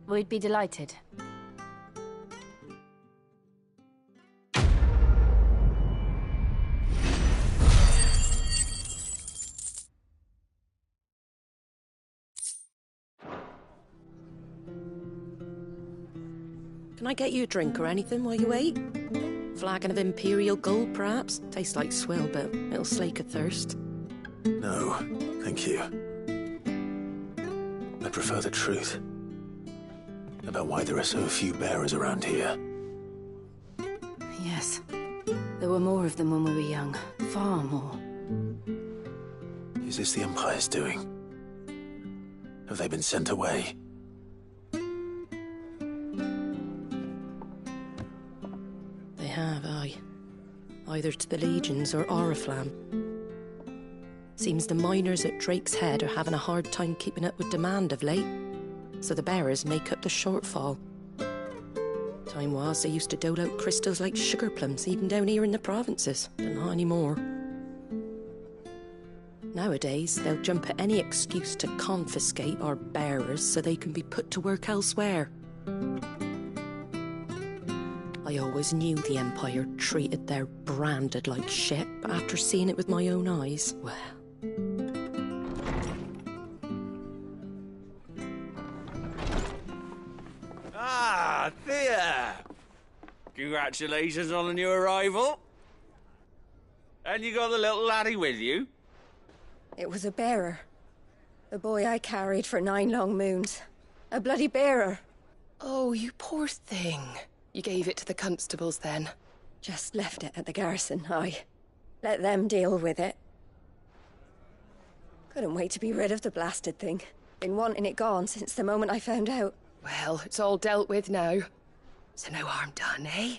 We'd be delighted. Can I get you a drink or anything while you wait? Flagon of Imperial Gold, perhaps? Tastes like swill, but it'll slake a thirst. No, thank you. I prefer the truth. About why there are so few bearers around here. Yes. There were more of them when we were young. Far more. Is this the Empire's doing? Have they been sent away? They have, aye. Either to the Legions or Oriflamme. Seems the miners at Drake's Head are having a hard time keeping up with demand of late, so the bearers make up the shortfall. Time was they used to dole out crystals like sugar plums, even down here in the provinces, but not anymore. Nowadays, they'll jump at any excuse to confiscate our bearers so they can be put to work elsewhere. I always knew the Empire treated their branded like shit, but after seeing it with my own eyes, well... Ah, Thea! Congratulations on the new arrival. And you got the little laddie with you? It was a bearer. The boy I carried for 9 long moons. A bloody bearer. Oh, you poor thing. You gave it to the constables then? Just left it at the garrison, aye. Let them deal with it. Couldn't wait to be rid of the blasted thing. Been wanting it gone since the moment I found out. Well, it's all dealt with now. So no harm done, eh?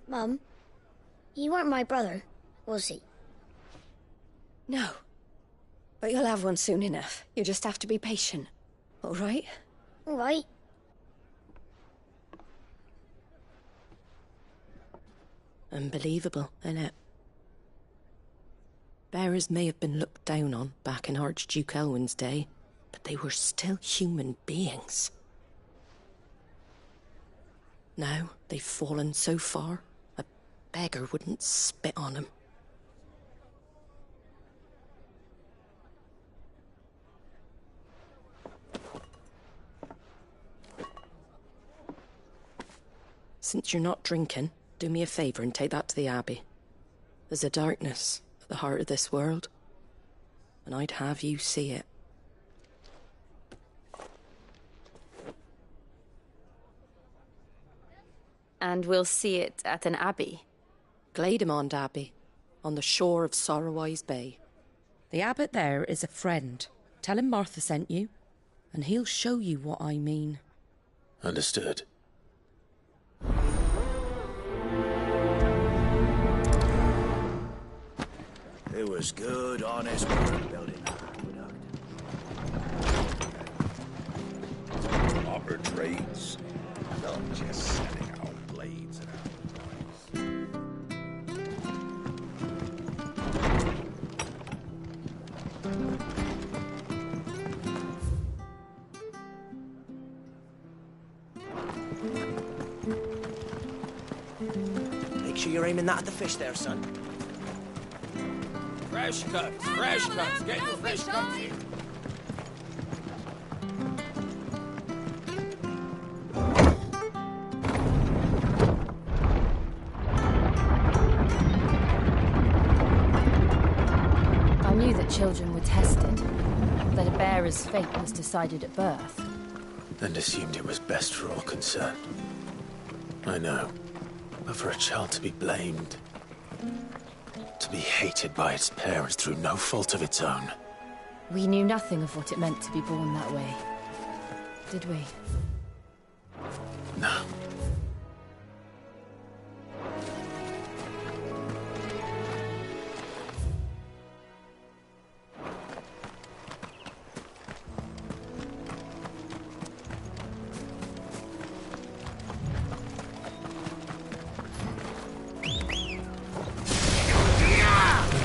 Mum, you weren't my brother, was he? No. But you'll have one soon enough. You just have to be patient. All right? All right. Unbelievable, innit? Bearers may have been looked down on back in Archduke Elwin's day, but they were still human beings. Now they've fallen so far, a beggar wouldn't spit on them. Since you're not drinking, do me a favour and take that to the Abbey. There's a darkness at the heart of this world, and I'd have you see it. And we'll see it at an abbey? Glademond Abbey, on the shore of Sorrowwise Bay. The abbot there is a friend. Tell him Martha sent you, and he'll show you what I mean. Understood. It was good, honest work building that aqueduct. Proper trades, not just selling out blades and Make sure you're aiming that at the fish there, son. Fresh cuts, fresh cuts. Get your fresh cuts in. I knew that children were tested, that a bearer's fate was decided at birth. And assumed it was best for all concerned. I know. But for a child to be blamed, to be hated by its parents through no fault of its own. We knew nothing of what it meant to be born that way, did we? No.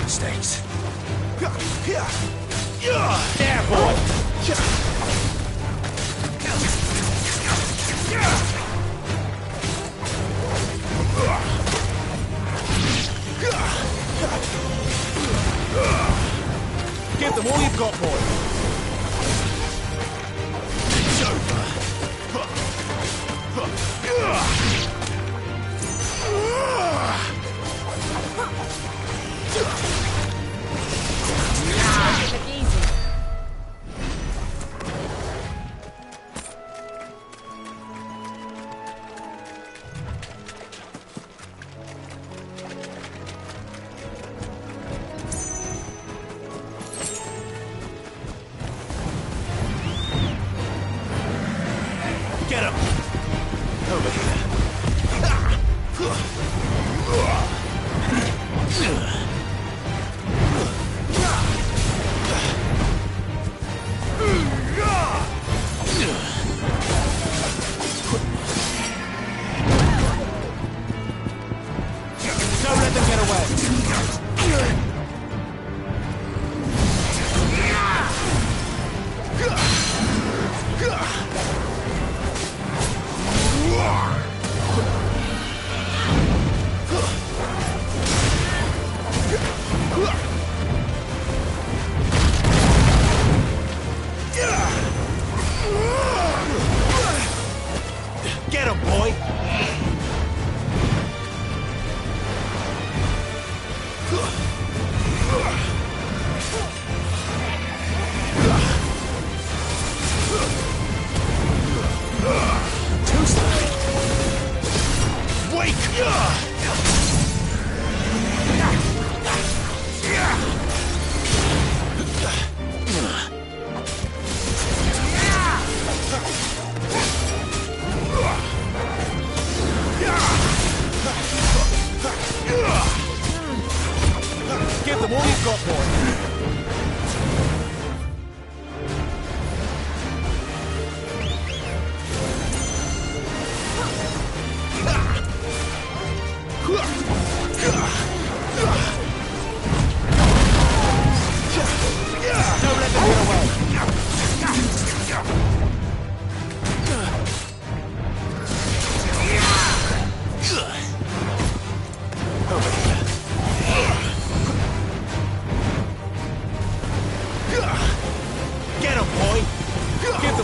Mistakes. There, boy! Give them all you've got, boy. It's over. Look easy.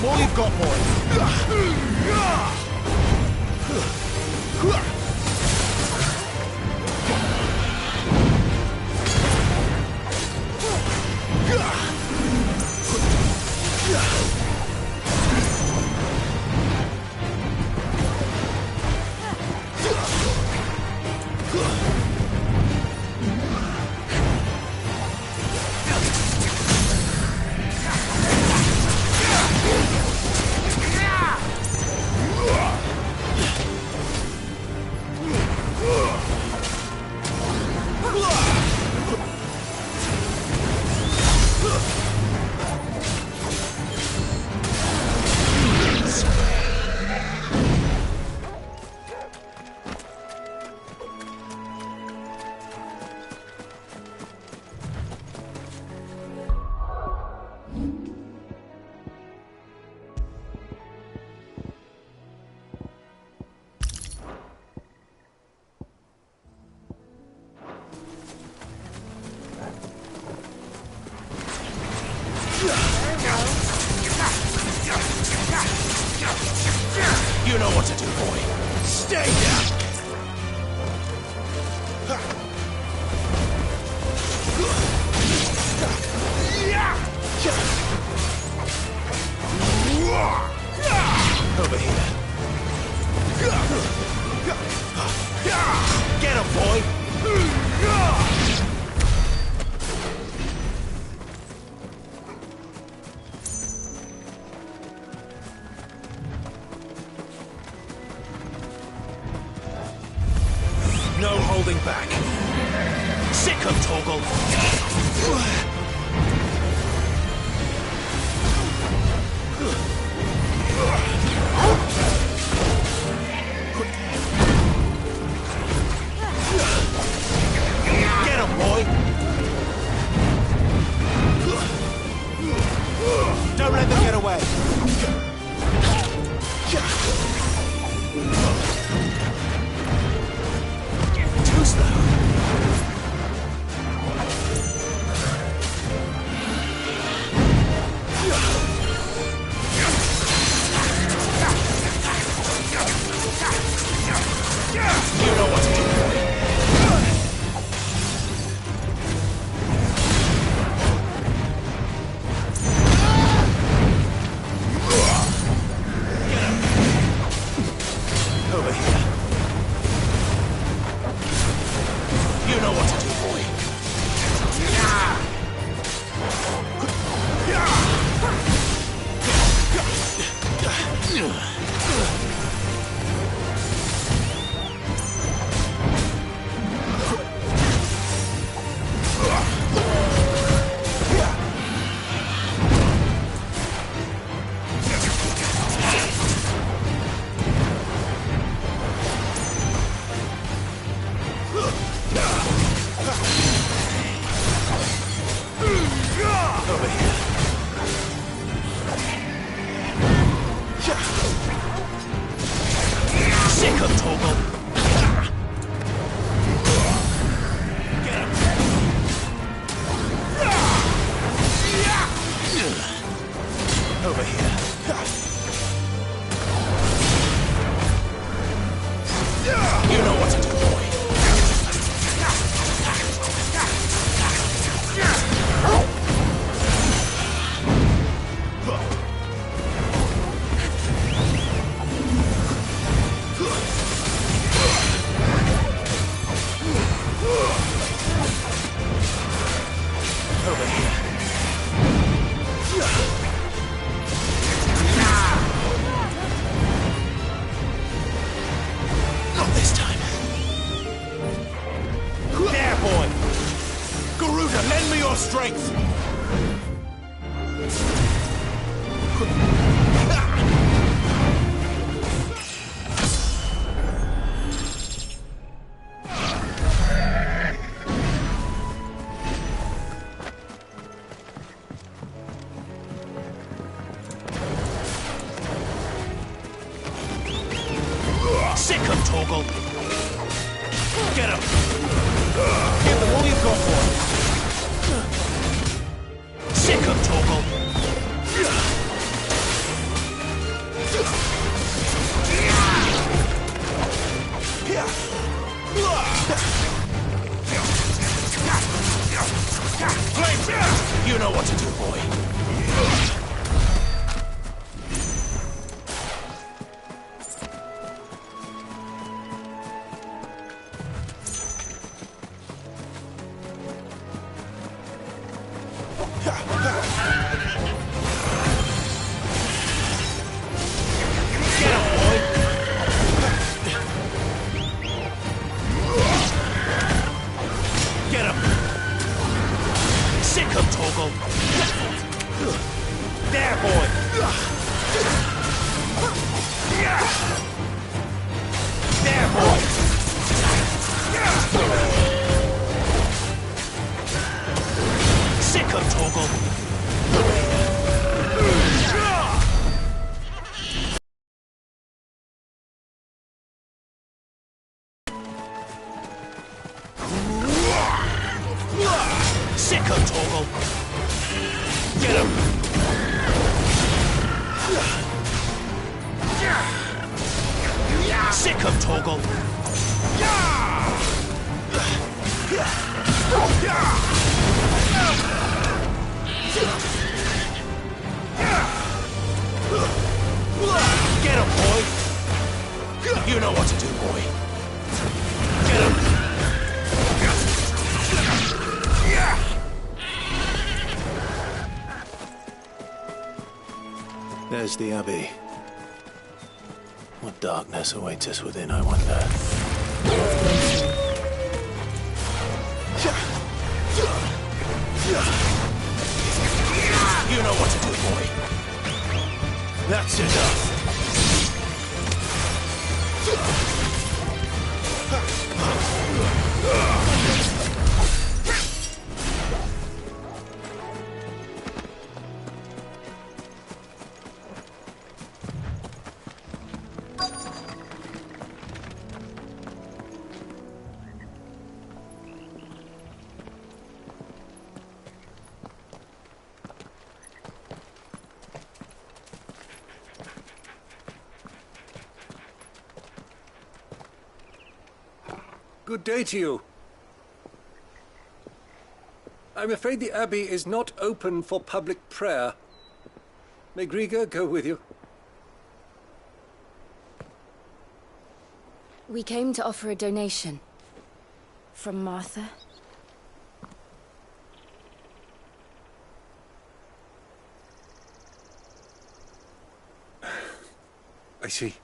them all you've got, boy. You know what to do, boy. Stay down. Over here. Get him, boy. No holding back. Sick of Torgal. Get him, boy. Don't let them get away. Too slow. You know what to do, boy. Over here. You know what to do, boy. Over here. Sick of Torgal. Get him. Over here. You know what to do, boy. Over here. Not this time. There, boy. Garuda, lend me your strength. Sick of Torgal. Get him. Give them all you've got for him. Sick of Torgal. come, Torgal. Get him, boy! You know what to do, boy. Get him! There's the Abbey. What darkness awaits us within, I wonder. You know what to do, boy. That's enough. Good day to you. I'm afraid the Abbey is not open for public prayer. May Griga go with you? We came to offer a donation. From Martha. I see.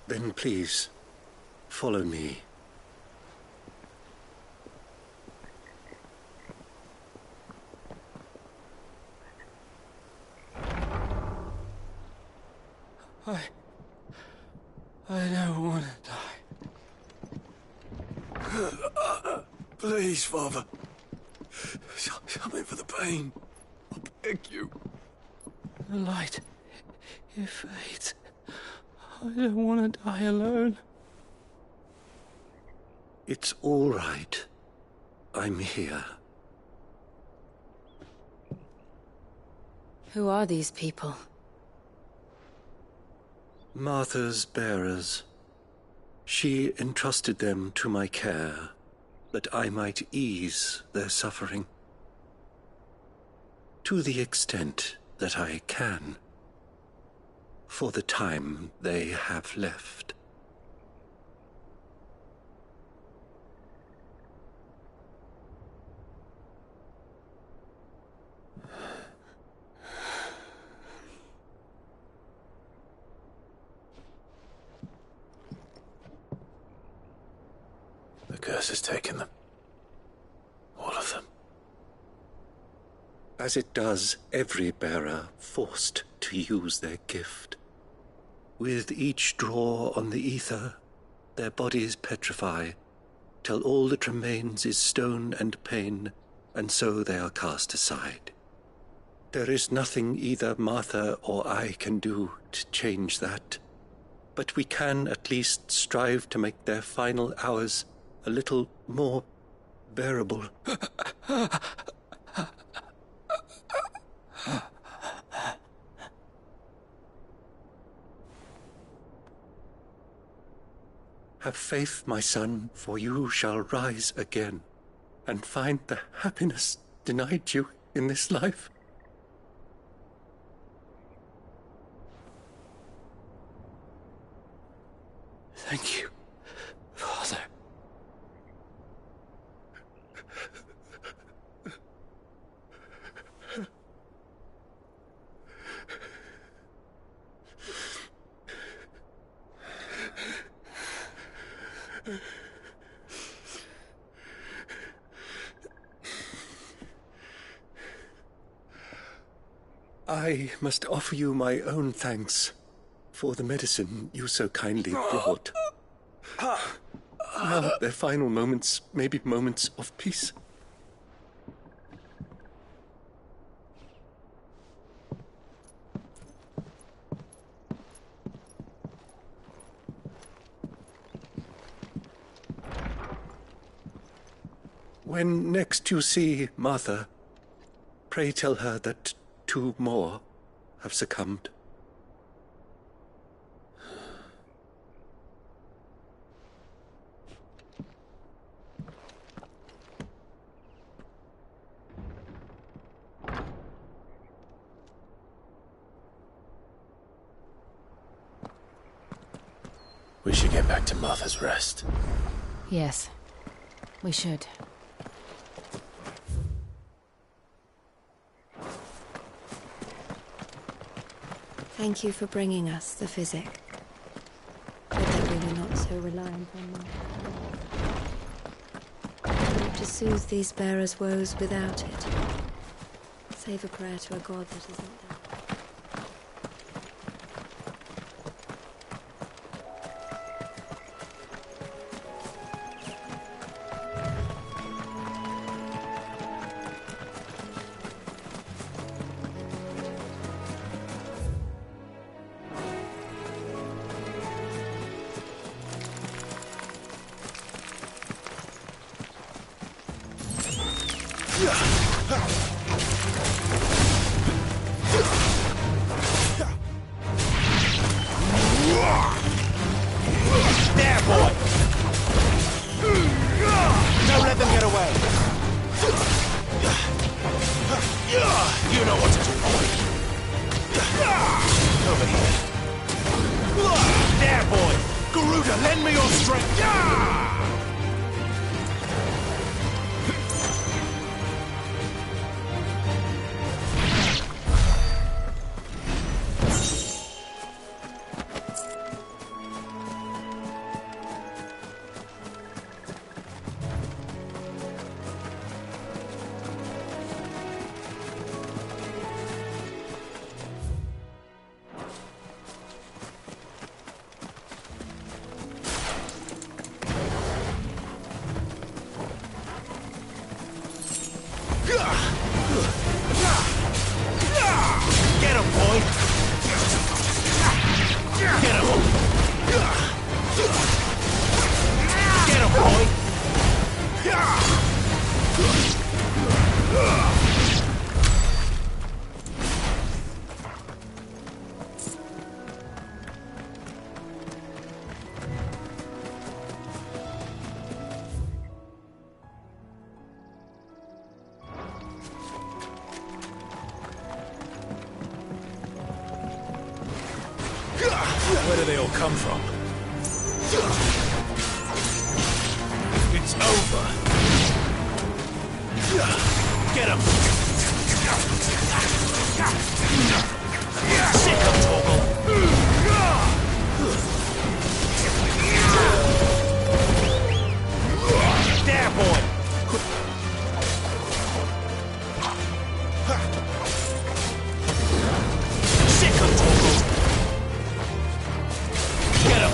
Then please, follow me. I don't want to die. Please, Father. Shut me for the pain. I beg you. The light, it fades. I don't want to die alone. It's all right. I'm here. Who are these people? Martha's bearers. She entrusted them to my care, that I might ease their suffering. To the extent that I can. For the time they have left. The curse has taken them. All of them. As it does every bearer forced to use their gift. With each draw on the ether, their bodies petrify, till all that remains is stone and pain, and so they are cast aside. There is nothing either Martha or I can do to change that, but we can at least strive to make their final hours a little more bearable. Have faith, my son, for you shall rise again, and find the happiness denied you in this life. Thank you, Father. I must offer you my own thanks for the medicine you so kindly brought. Now their final moments may be moments of peace. When next you see Martha, pray tell her that 2 more have succumbed. We should get back to Martha's Rest. Yes, we should. Thank you for bringing us the physic. I bet we were not so reliant on that. I hope to soothe these bearers' woes without it. Save a prayer to a god that isn't dead. There, boy! Don't let them get away! You know what to do, boy! Over here. There, boy! Garuda, lend me your strength! Get him, boy! Get him! Get him, boy! Where do they all come from? It's over. Get him! Sick of Torgal! There, boy! Sick of Torgal! Get him!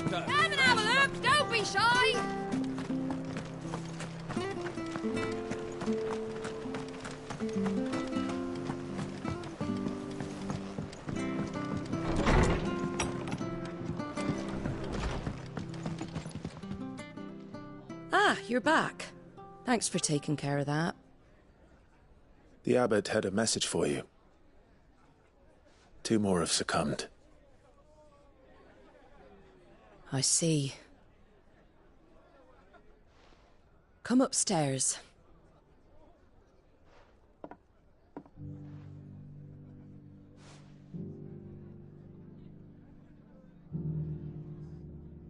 Come and have a look! Don't be shy! Ah, you're back. Thanks for taking care of that. The abbot had a message for you. 2 more have succumbed. I see. Come upstairs.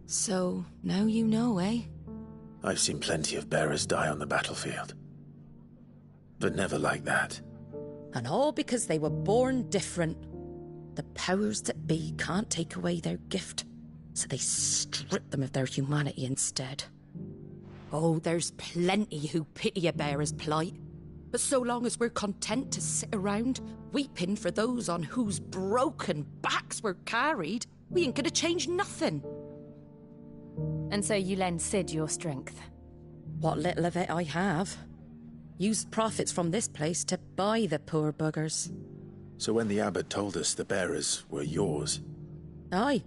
So, now you know, eh? I've seen plenty of bearers die on the battlefield. But never like that. And all because they were born different. The powers that be can't take away their gift, so they strip them of their humanity instead. Oh, there's plenty who pity a bearer's plight. But so long as we're content to sit around, weeping for those on whose broken backs we're carried, we ain't gonna change nothing. And so you lend Sid your strength? What little of it I have. Used profits from this place to buy the poor buggers. So when the abbot told us the bearers were yours... Aye,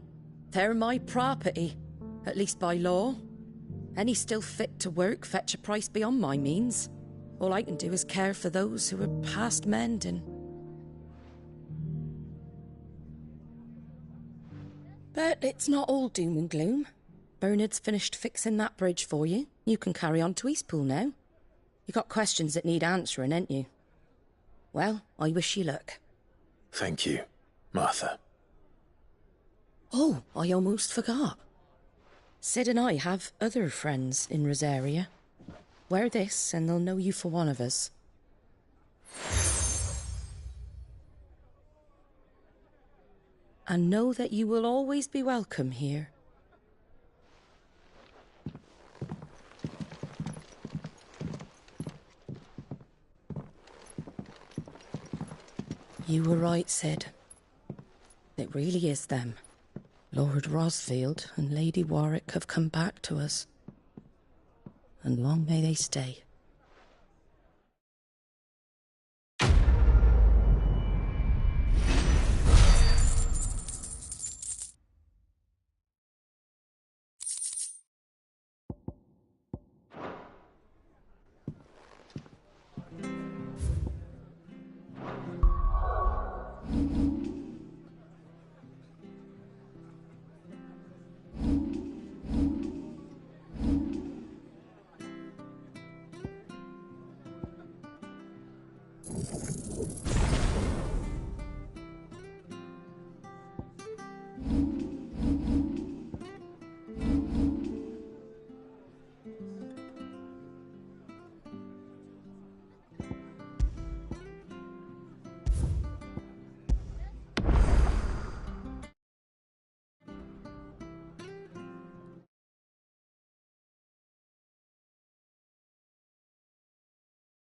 they're my property, at least by law. Any still fit to work fetch a price beyond my means. All I can do is care for those who are past mending. But it's not all doom and gloom. Bernard's finished fixing that bridge for you. You can carry on to Eastpool now. You got questions that need answering, ain't you? Well, I wish you luck. Thank you, Martha. Oh, I almost forgot. Sid and I have other friends in Rosaria. Wear this and they'll know you for one of us. And know that you will always be welcome here. You were right, Sid. It really is them. Lord Rosfield and Lady Warwick have come back to us. And long may they stay.